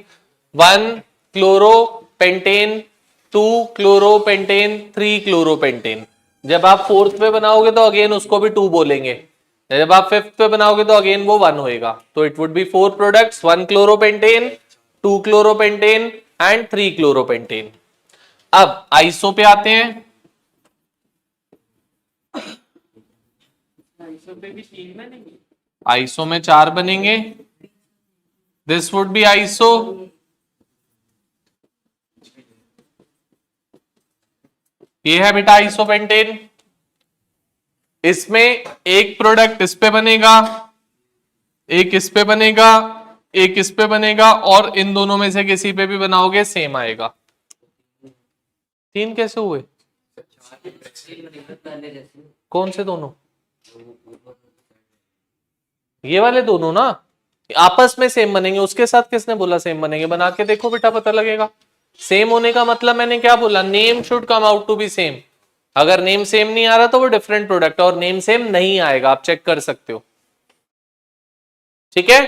1 क्लोरोपेंटेन, 2 क्लोरोपेंटेन, 3 क्लोरोपेंटेन। जब आप 4th पे बनाओगे तो अगेन उसको भी 2 बोलेंगे, जब आप 5th पे बनाओगे तो अगेन वो 1 होएगा, तो it would be 4 products, 1 chloropentane, 2 chloropentane and 3 chloropentane. अब आइसो पे आते हैं। आइसो में 4 बनेंगे, दिस वुड बी आइसो। ये है बेटा आइसोपेंटेन, इसमें एक प्रोडक्ट इस पे बनेगा, एक इस पे बनेगा, एक इस पे बनेगा, और इन दोनों में से किसी पे भी बनाओगे सेम आएगा। 3 कैसे हुए? कौन से दोनों? ये वाले दोनों ना, आपस में सेम बनेंगे, उसके साथ किसने बोला सेम बनेंगे? बना के देखो बेटा, पता लगेगा। सेम होने का मतलब मैंने क्या बोला? Name should come out to be same. अगर नेम सेम नहीं आ रहा तो वो डिफरेंट प्रोडक्ट, और नेम सेम नहीं आएगा, आप चेक कर सकते हो। ठीक है,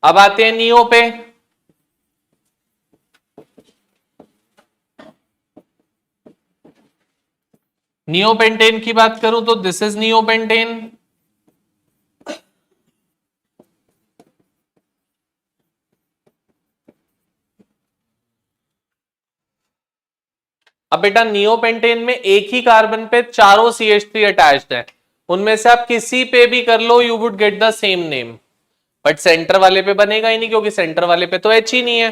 अब आते हैं नियो पे। नियोपेंटेन की बात करूं तो दिस इज नियोपेंटेन, अब बेटा नियोपेंटेन में एक ही कार्बन पे चारों CH3 अटैच्ड है, उनमें से आप किसी पे भी कर लो, you would get the same name, but centre वाले पे बनेगा ही नहीं, क्योंकि सेंटर वाले पे तो H ही नहीं है।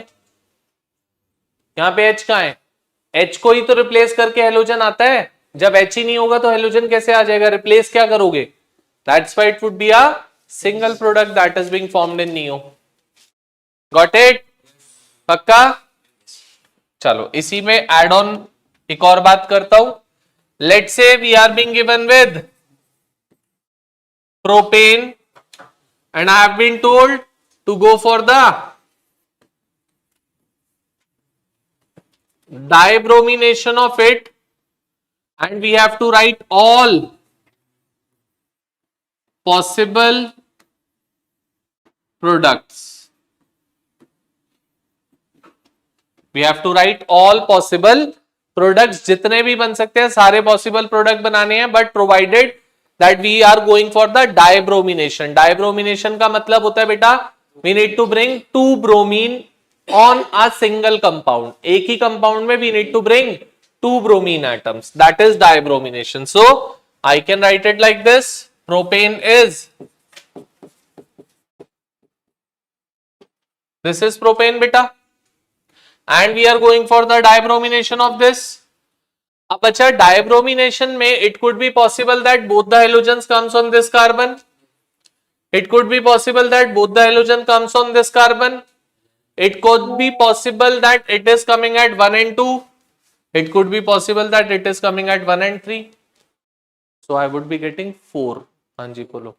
यहां पे H कहां है? H को ही तो रिप्लेस करके हेलोजन आता है, जब H ही नहीं होगा तो हेलोजन कैसे आ जाएगा? रिप्लेस क्या करोगे? That's why it would be a single product that is being formed in neo. Got it? पक्का? चलो इसी में एड ऑन एक और बात करता हूं। Let's say we are being given with propane, and I have been told to go for the dibromination of it, and we have to write all possible products. We have to write all possible products, जितने भी बन सकते हैं सारे possible product बनाने हैं, but provided that we are going for the dibromination. Dibromination का मतलब होता है बेटा, we need to bring 2 bromine on a single compound. एक ही compound में we need to bring 2 bromine atoms. That is dibromination. So I can write it like this: propane is, this is propane beta, and we are going for the dibromination of this. अब अच्छा, dibromination में it could be possible that both the halogens comes on this carbon. It could be possible that both the halogen comes on this carbon. It could be possible that it is coming at 1 and 2. It could be possible that it is coming at 1 and 3. So I would be getting 4. Hanji bolo.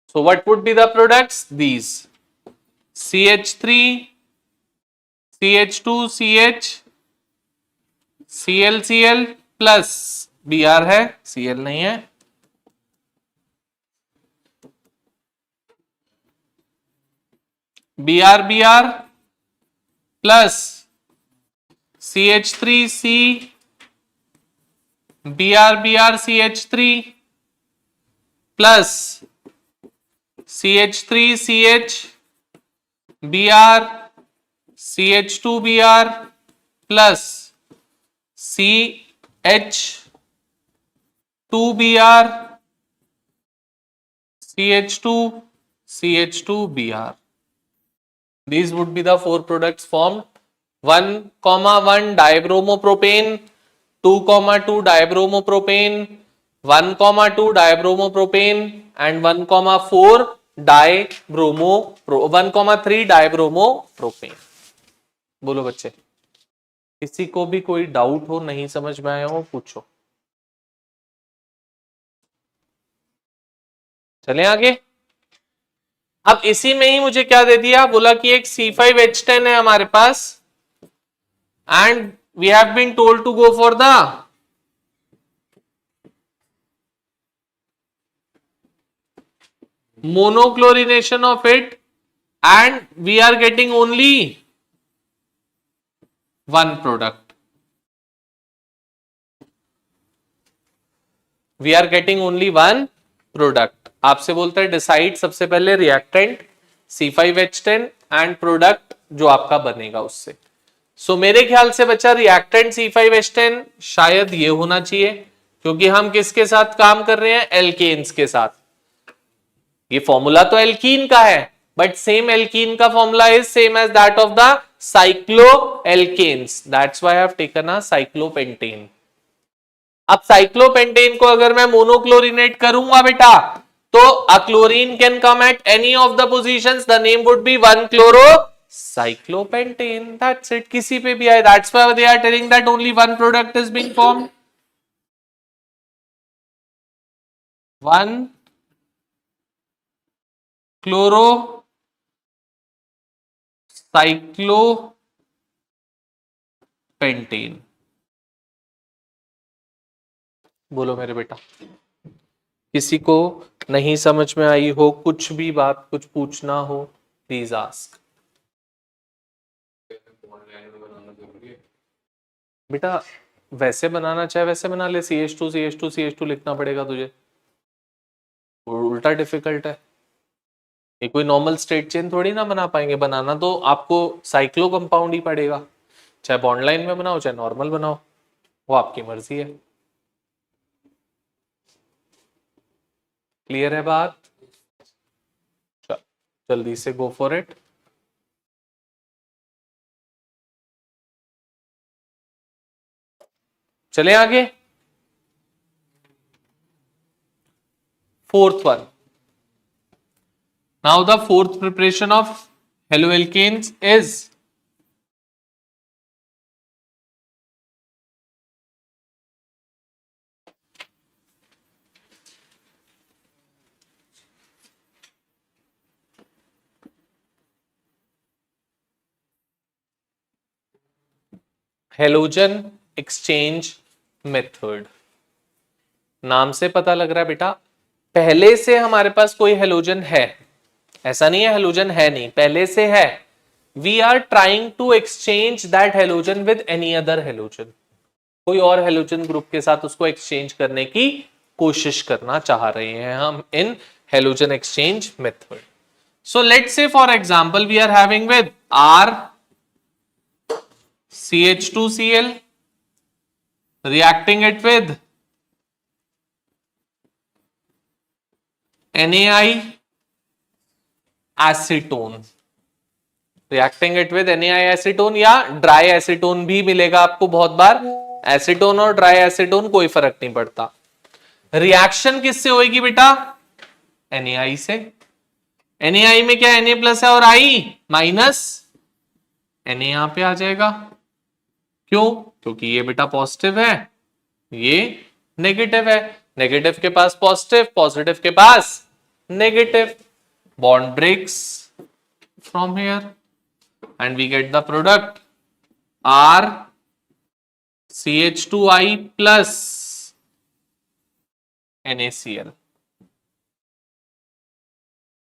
So what would be the products? These. CH3, CH2, CH, ClCl plus Br है, Cl नहीं है, Br plus CH3C, Br CH3 plus CH3CH, Br CH2Br plus CH2Br CH2CH2Br. These would be the 4 products formed. 1,1 dibromopropane, 2,2 dibromopropane, 1,2 dibromopropane, and 1,4 1,3 dibromopropane. बोलो बच्चे, किसी को भी कोई doubt हो, नहीं समझ में आया हो, पूछो. चलें आगे. अब इसी में ही मुझे क्या दे दिया, बोला कि एक C5H10 है हमारे पास, and we have been told to go for the monochlororination of it, and we are getting only one product. We are getting only one product. आपसे बोलता है डिसाइड सबसे पहले रिएक्टेंट C5H10 एंड प्रोडक्ट जो आपका बनेगा उससे. सो मेरे ख्याल से बच्चा रिएक्टेंट C5H10 शायद ये होना चाहिए, क्योंकि हम किसके साथ काम कर रहे हैं, एल्केन्स के साथ. ये फॉर्मूला तो एल्कीन का है, बट सेम एल्कीन का formula is same as that of the cycloalkanes. That's why I have taken a cyclopentane. अब साइक्लोपेंटेन को अगर मैं मोनोक्लोरिनेट करूंगा बेटा, तो a chlorine can come at any of the positions, the name would be 1-chloro cyclopentane. That's it. किसी पे भी आए. That's why they are telling that only one product is being formed. 1-chloro cyclopentane. बोलो मेरे बेटा, किसी को नहीं समझ में आई हो, कुछ भी बात कुछ पूछना हो, प्लीज आस्क. बेटा वैसे बनाना चाहे वैसे बना ले, CH2 CH2 CH2 लिखना पड़ेगा तुझे, उल्टा डिफिकल्ट है. ये कोई नॉर्मल स्ट्रेट चेन थोड़ी ना बना पाएंगे. बनाना तो आपको साइक्लो कंपाउंड ही पड़ेगा, चाहे बॉन्ड लाइन में बनाओ चाहे नॉर्मल बनाओ, वो आपकी मर्जी है. क्लियर है बात? जल्दी से गो फॉर इट. चले आगे. 4th one. Now the 4th preparation of haloalkanes is halogen exchange method. नाम से पता लग रहा है बेटा, पहले से हमारे पास कोई हेलोजन है, ऐसा नहीं है हेलोजन है नहीं, पहले से है। We are trying to exchange that halogen with any other halogen, कोई और हेलोजन ग्रुप के साथ उसको एक्सचेंज करने की कोशिश करना चाह रहे हैं हम इन halogen exchange method. So let's say for example we are having with R CH2Cl reacting it with NaI acetone, reacting it with NaI acetone, या ड्राई एसीटोन भी मिलेगा आपको बहुत बार, एसीटोन और ड्राई एसीटोन कोई फर्क नहीं पड़ता। रिएक्शन किससे होगी बेटा? NaI से। NaI में क्या Na प्लस है और I माइनस, Na यहां पे आ जाएगा। क्यों? क्योंकि ये बेटा पॉजिटिव है, ये नेगेटिव है, नेगेटिव के पास पॉजिटिव, पॉजिटिव के पास negative, bond breaks from here and we get the product R CH2I plus NaCl.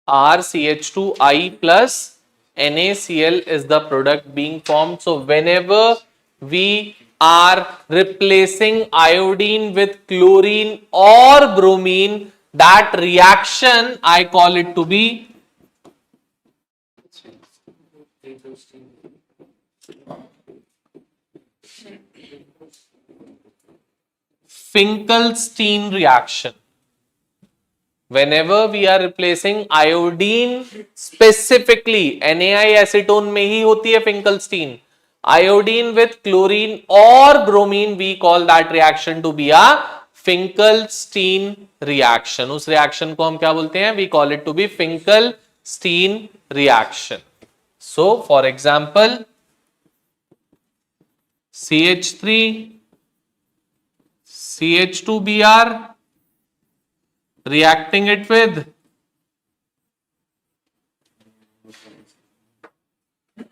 R CH2I plus NaCl is the product being formed. So whenever we are replacing iodine with chlorine or bromine, that reaction I call it to be Finkelstein reaction. Whenever we are replacing iodine, specifically NaI acetone में ही होती है Finkelstein, iodine with chlorine or bromine, we call that reaction to be a Finkelstein reaction. उस reaction को हम क्या बोलते हैं? We call it to be Finkelstein reaction. So for example, CH3 CH2Br reacting it with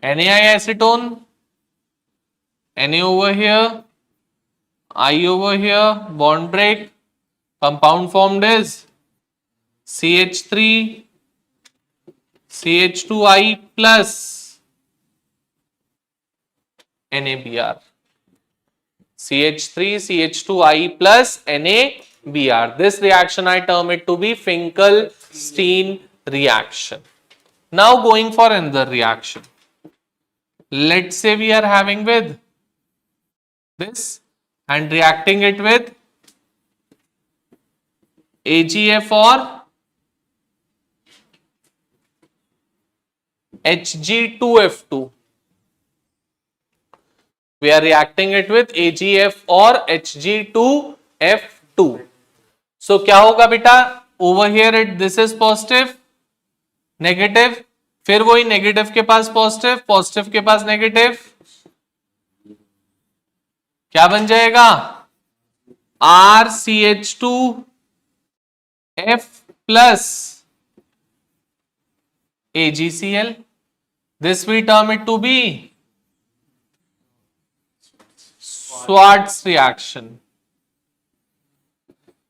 NaI acetone, Na over here, I over here, bond break, compound formed is CH3 CH2I plus NaBr. CH3 CH2I plus NaBr. This reaction I term it to be Finkelstein reaction. Now going for another reaction. Let's say we are having with this and reacting it with AgF or Hg2F2. We are reacting it with AgF or Hg2F2. So क्या होगा बेटा? Over here this is positive, negative, फिर वही negative के पास positive, positive के पास negative, क्या बन जाएगा? RCH2F plus AgCl. This we term it to be Schwarz reaction.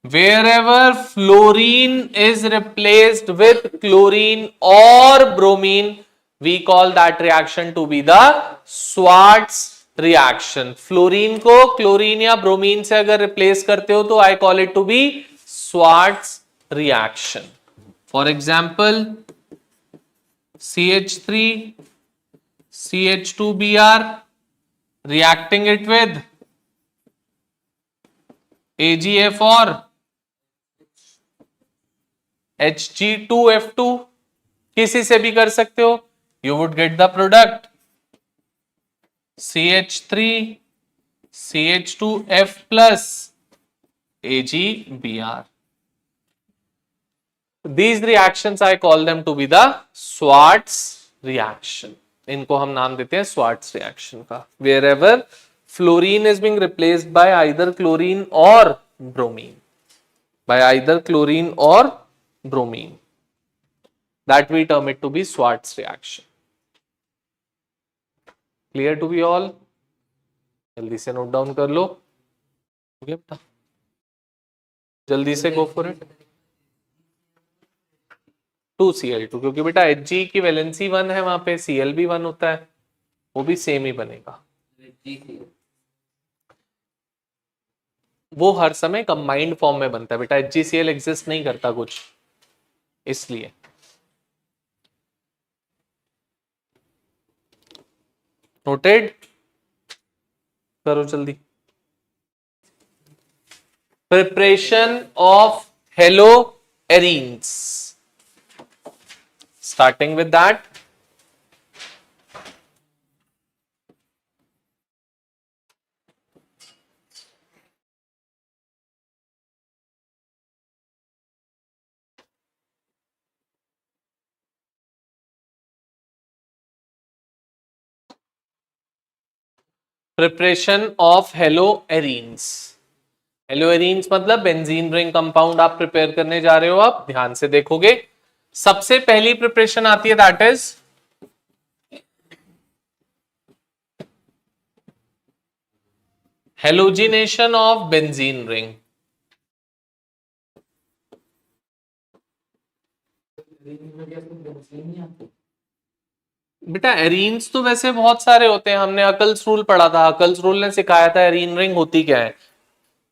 Wherever fluorine is replaced with chlorine or bromine, we call that reaction to be the Schwarz reaction. Fluorine को chlorine या bromine से अगर replace करते हो तो I call it to be Schwarz reaction. For example, CH3 CH2Br reacting it with AgF or Hg2F2, किसी से भी कर सकते हो, you would get the product CH3 CH2F plus AgBr. These reactions I call them to be the Schwarz reaction. इनको हम नाम देते हैं Schwarz reaction का. Wherever fluorine is being replaced by either chlorine or bromine, by either chlorine or bromine, that we term it to be Schwarz reaction. Clear to be all? जल्दी से note down कर लो। हो गया बेटा, जल्दी से go for it. 2Cl2, क्योंकि बेटा Hg की वैलेंसी 1 है, वहां पे Cl भी 1 होता है, वो भी सेम ही बनेगा। वो हर समय कंबाइंड फॉर्म में बनता है बेटा, HgCl एग्जिस्ट नहीं करता कुछ, इसलिए। नोटेड करो जल्दी। Preparation of haloarenes, starting with that. Preparation of haloarenes. Haloarenes मतलब बेंजीन रिंग कंपाउंड आप प्रिपेयर करने जा रहे हो, आप ध्यान से देखोगे। सबसे पहली प्रिपरेशन आती है, that is halogenation of benzene ring. बेटा एरीन्स तो वैसे बहुत सारे होते हैं, हमने अकल्स रूल पढ़ा था, अकल्स रूल ने सिखाया था एरीन रिंग होती क्या है,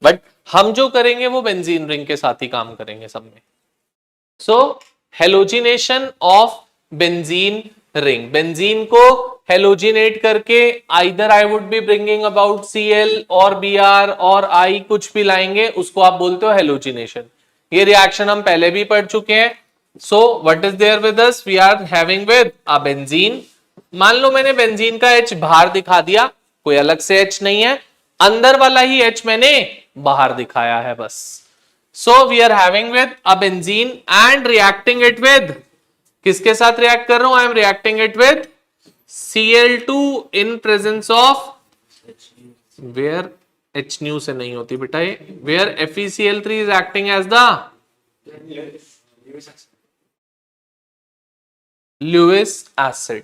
बट हम जो करेंगे वो बेंजीन रिंग के साथ ही काम करेंगे सब में। So halogenation of benzene ring, benzene को हेलोजिनेट करके either I would be bringing about Cl और Br और I, कुछ भी लाएंगे उसको आप बोलते हो हेलोजिनेशन। ये रिएक्शन हम पहले भी पढ़ चुके हैं। So what is there with us, we are having with a benzene. मान लो मैंने बेंजीन का H बाहर दिखा दिया, कोई अलग से H नहीं है, अंदर वाला ही H मैंने बाहर दिखाया है बस। So we are having with a benzene and reacting it with, किसके साथ रिएक्ट कर रहा हूं, I am reacting it with Cl2 in presence of, where H nu से नहीं होती बेटा ये, where FeCl3 is acting as the Lewis acid।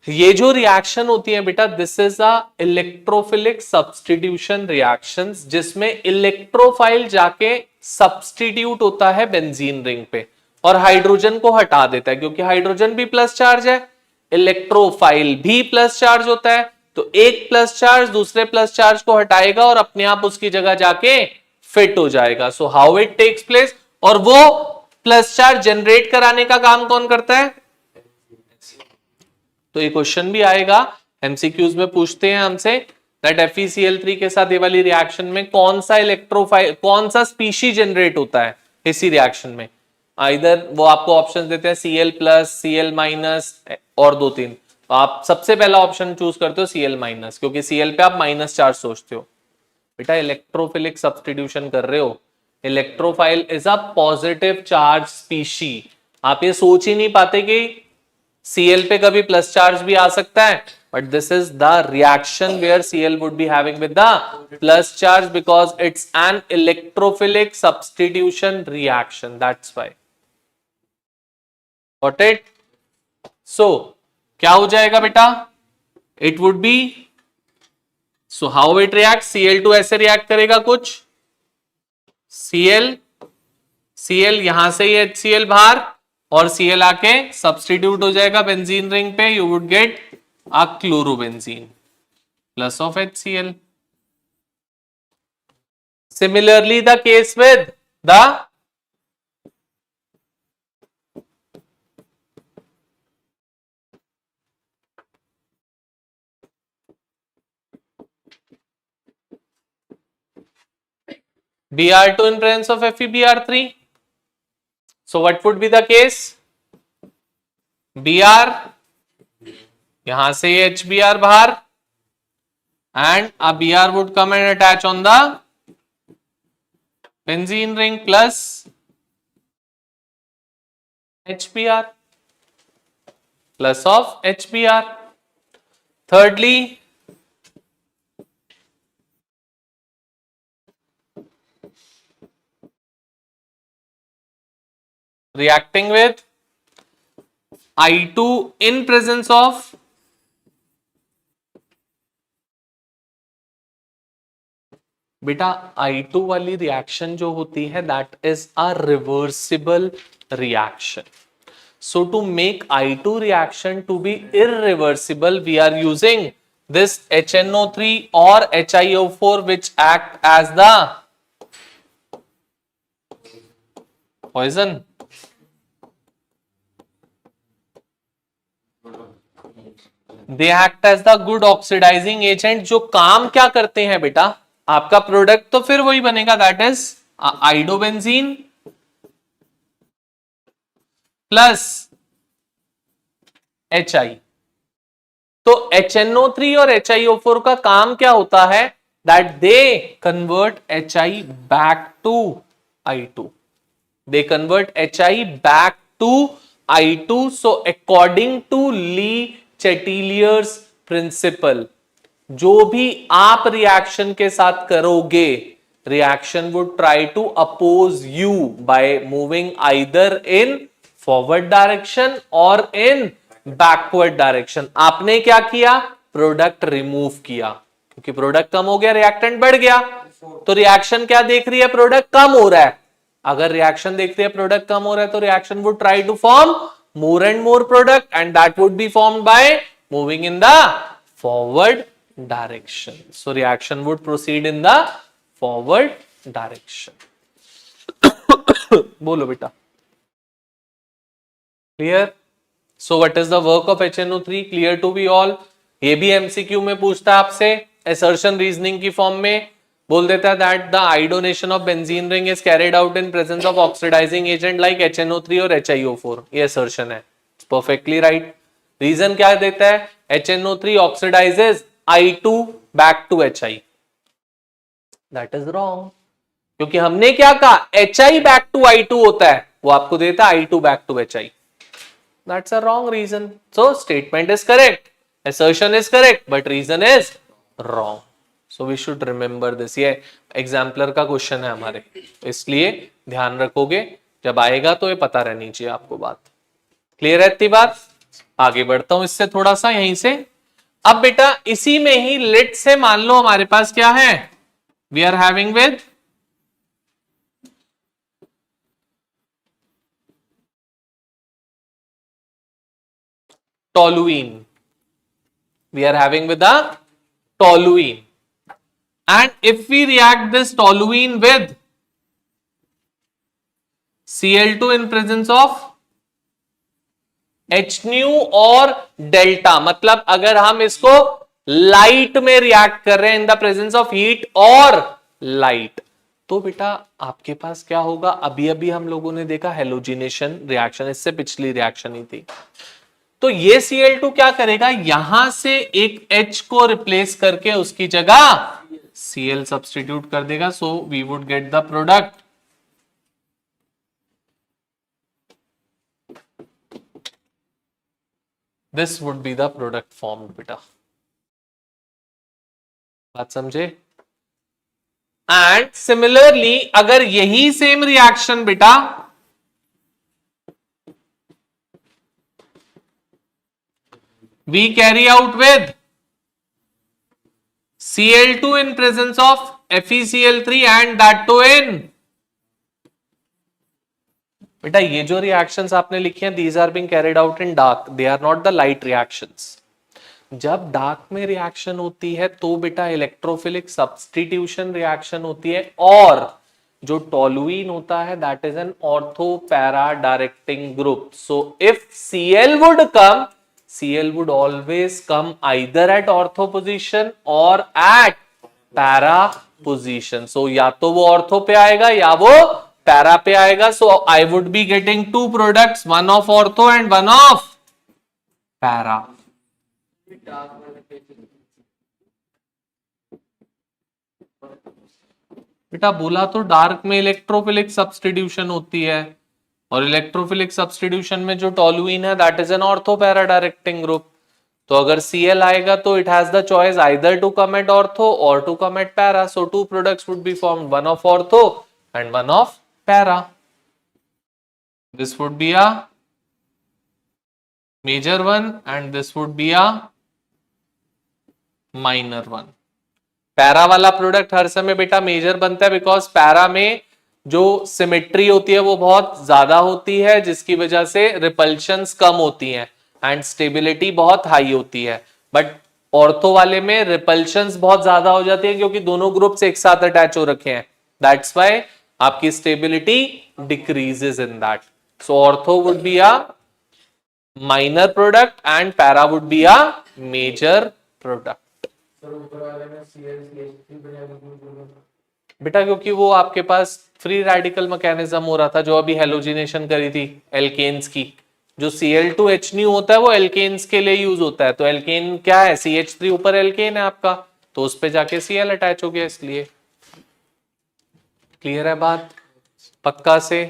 ये जो रिएक्शन होती है बेटा, this is a electrophilic substitution reactions, जिसमें इलेक्ट्रोफाइल जाके सब्स्टिट्यूट होता है बेंजीन रिंग पे और हाइड्रोजन को हटा देता है, क्योंकि हाइड्रोजन भी प्लस चार्ज है, इलेक्ट्रोफाइल भी प्लस चार्ज होता है, तो एक प्लस चार्ज दूसरे प्लस चार्ज को हटाएगा और अपने आप उसकी जगह जाके फिट हो जाएगा। So how it takes place, और वो प्लस चार्ज जनरेट कराने का काम कौन करता है, तो ये क्वेश्चन भी आएगा एमसीक्यूज में, पूछते हैं हमसे दैट FeCl3 के साथ ये वाली रिएक्शन में कौन सा इलेक्ट्रोफाइल, कौन सा स्पीशी जनरेट होता है इसी रिएक्शन में। इधर वो आपको ऑप्शन देते हैं Cl प्लस, Cl माइनस और 2-3, तो आप सबसे पहला ऑप्शन चूज करते हो Cl माइनस, क्योंकि Cl पे आप माइनस चार्ज सोचते हो। बेटा इलेक्ट्रोफिलिक सब्स्टिट्यूशन कर रहे हो, electrophile is a positive charge species. आप ये सोच ही नहीं पाते कि Cl पे कभी प्लस चार्ज भी आ सकता है, but this is the reaction where Cl would be having with the plus charge because it's an electrophilic substitution reaction, that's why. Got it? So क्या हो जाएगा बेटा, it would be, so how it reacts, Cl2 ऐसे react करेगा कुछ, Cl यहां से ही HCl बाहर और Cl आके सब्स्टिट्यूट हो जाएगा बेंजीन रिंग पे, you would get a chlorobenzene plus of HCl। Similarly the case with the Br2 in presence of FeBr3, so what would be the case, Br यहां से HBr बाहर and a Br would come and attach on the benzene ring plus HBr plus of HBr। Thirdly, reacting with I2 in presence of बेटा I2 वाली reaction जो होती है that is a reversible reaction. So to make I2 reaction to be irreversible, we are using this HNO3 or HiO4 which act as the poison. They act as the good oxidizing agent. जो काम क्या करते हैं बेटा, आपका product तो फिर वही बनेगा, that is iodobenzene plus HI. तो HNO3 और HiO4 का काम क्या होता है, that they convert HI back to I2. They convert HI back to I2. So according to Lee Chatillier's principle, जो भी आप रिएक्शन के साथ करोगे, reaction would try to oppose you by moving either in forward direction or in backward direction. आपने क्या किया, product remove किया, क्योंकि प्रोडक्ट कम हो गया, रिएक्टेंट बढ़ गया, तो रिएक्शन क्या देख रही है, प्रोडक्ट कम हो रहा है. अगर रिएक्शन देख रही है प्रोडक्ट कम हो रहा है, तो reaction would try to form more and more product and that would be formed by moving in the forward direction. So reaction would proceed in the forward direction. बोलो बेटा, clear? So what is the work of HNO3? Clear to be all? ये भी MCQ में पूछता है आपसे, assertion reasoning की form में बोल देता है that the iodination of benzene ring is carried out in presence of oxidizing agent like HNO3 और HiO4. ये असर्शन है, परफेक्टली राइट. रीजन क्या देता है, HNO3 oxidises I2 back to HI. That is wrong, क्योंकि हमने क्या कहा, HI बैक टू I2 होता है, वो आपको देता है I2 back to HI. That's a wrong reason. So statement is correct, assertion is correct, but reason is wrong. So we should remember this. ये एग्जाम्पलर का क्वेश्चन है हमारे, इसलिए ध्यान रखोगे, जब आएगा तो ये पता रहनी चाहिए आपको बात. क्लियर है इतनी बात? आगे बढ़ता हूं इससे थोड़ा सा यहीं से. अब बेटा इसी में ही लेट से मान लो हमारे पास क्या है, we are having with toluene. We are having with a toluene, and if we react this toluene with Cl2 in presence of H nu और डेल्टा, मतलब अगर हम इसको लाइट में रिएक्ट कर रहे हैं in the presence of heat और लाइट, तो बेटा आपके पास क्या होगा, अभी अभी हम लोगों ने देखा हेलोजिनेशन रिएक्शन, इससे पिछली रिएक्शन ही थी. तो ये Cl2 क्या करेगा, यहां से एक H को रिप्लेस करके उसकी जगह Cl सब्स्टिट्यूट कर देगा. So we would get the product this would be the product formed. बेटा बात समझे? एंड सिमिलरली अगर यही सेम रिएक्शन बेटा we carry out with Cl2 in presence of FeCl3 and that too in, बेटा ये जो रिएक्शंस आपने लिखे हैं these are being carried out in dark, they are not the light reactions. जब डार्क में रिएक्शन होती है तो बेटा इलेक्ट्रोफिलिक सब्स्टिट्यूशन रिएक्शन होती है, और जो टोलुइन होता है that is an ortho para directing group. So if Cl would come, Cl would always come either at ortho position or at para position. So या तो वो ortho पे आएगा या वो para पे आएगा. So I would be getting two products, one of ortho and one of para. बेटा बोला तो डार्क में इलेक्ट्रोफिलिक सब्स्टिट्यूशन होती है, और इलेक्ट्रोफिलिक सब्स्टिट्यूशन में जो टोलुइन है that is an ortho para directing group. तो अगर Cl आएगा तो it has the choice either to come at ortho और to come at para. So two products would be formed, one of ortho and one of para. This would be a major one and this would be a minor one. Para वाला product हर समय बेटा major बनता है, because para में जो symmetry होती है वो बहुत ज्यादा होती है, जिसकी वजह से रिपल्शंस कम होती हैं एंड स्टेबिलिटी बहुत हाई होती है। बट ऑर्थो वाले में रिपल्शंस बहुत ज्यादा हो जाती है, क्योंकि दोनों ग्रुप्स एक साथ अटैच हो रखे हैं, दैट्स व्हाई आपकी stability decreases in that. So ortho would be a minor product and para would be a major product. बेटा क्योंकि वो आपके पास फ्री रेडिकल मैकेनिज्म हो रहा था, जो अभी हेलोजिनेशन करी थी एल्केन्स की। जो Cl2H नहीं होता है वो एल्केन्स के लिए यूज होता है, तो एल्केन क्या है, CH3 ऊपर एल्केन है आपका, तो उस पे जाके Cl अटैच हो गया, इसलिए। क्लियर है बात? पक्का से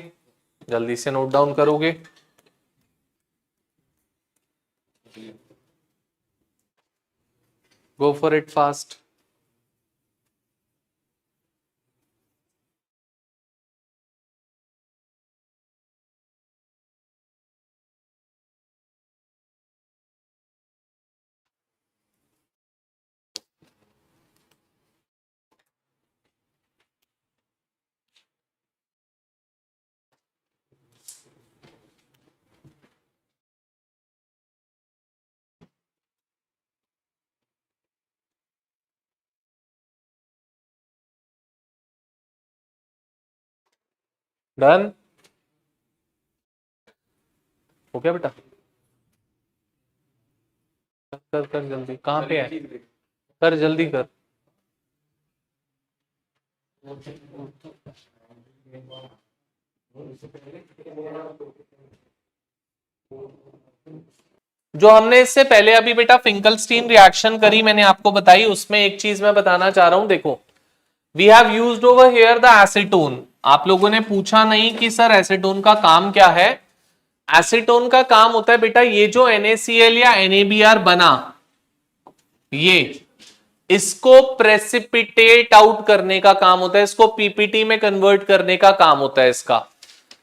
जल्दी से नोट डाउन करोगे? Go for it fast. Done हो गया बेटा? कर कर जल्दी, कहाँ पे है? कर जल्दी कर। जो हमने इससे पहले अभी बेटा फिंकलस्टीन रिएक्शन करी, मैंने आपको बताई, उसमें एक चीज मैं बताना चाह रहा हूं। देखो, we have used over here the acetone. आप लोगों ने पूछा नहीं कि सर एसीटोन का काम क्या है। एसीटोन का काम होता है बेटा, ये जो NaCl या NaBr बना, ये इसको प्रेसिपिटेट आउट करने का काम होता है, इसको पीपीटी में कन्वर्ट करने का काम होता है इसका।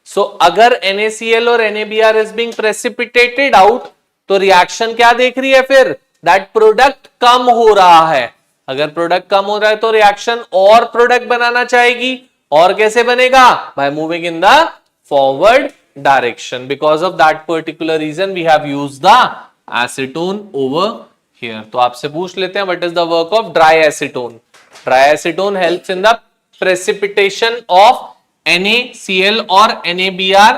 सो अगर NaCl और NaBr is being precipitated out, तो रिएक्शन क्या देख रही है फिर? दैट प्रोडक्ट कम हो रहा है। अगर प्रोडक्ट कम हो रहा है तो रिएक्शन और प्रोडक्ट बनाना चाहेगी, और कैसे बनेगा? By moving in the forward direction. Because of that particular reason we have used the acetone over here. तो आपसे पूछ लेते हैं, what is the work of dry acetone? Dry acetone helps in the precipitation of NaCl or NaBr,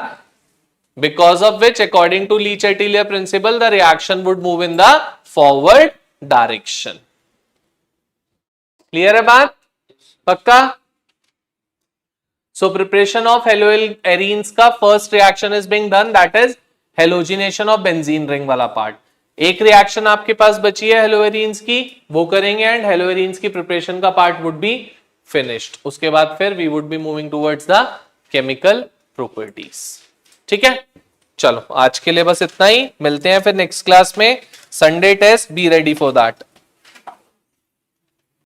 because of which according to Lee-Chatelier principle the reaction would move in the forward direction. Clear है बात? पक्का? So preparation of haloarenes का first reaction is being done, that is halogenation of benzene ring वाला part. एक reaction आपके पास बची है हेलोएरीन्स की, वो करेंगे एंड हेलोएरीन्स की प्रिपरेशन का पार्ट वुड बी फिनिश्ड। उसके बाद फिर we would be moving towards the chemical properties. ठीक है, चलो आज के लिए बस इतना ही, मिलते हैं फिर नेक्स्ट क्लास में। Sunday test, be ready for that.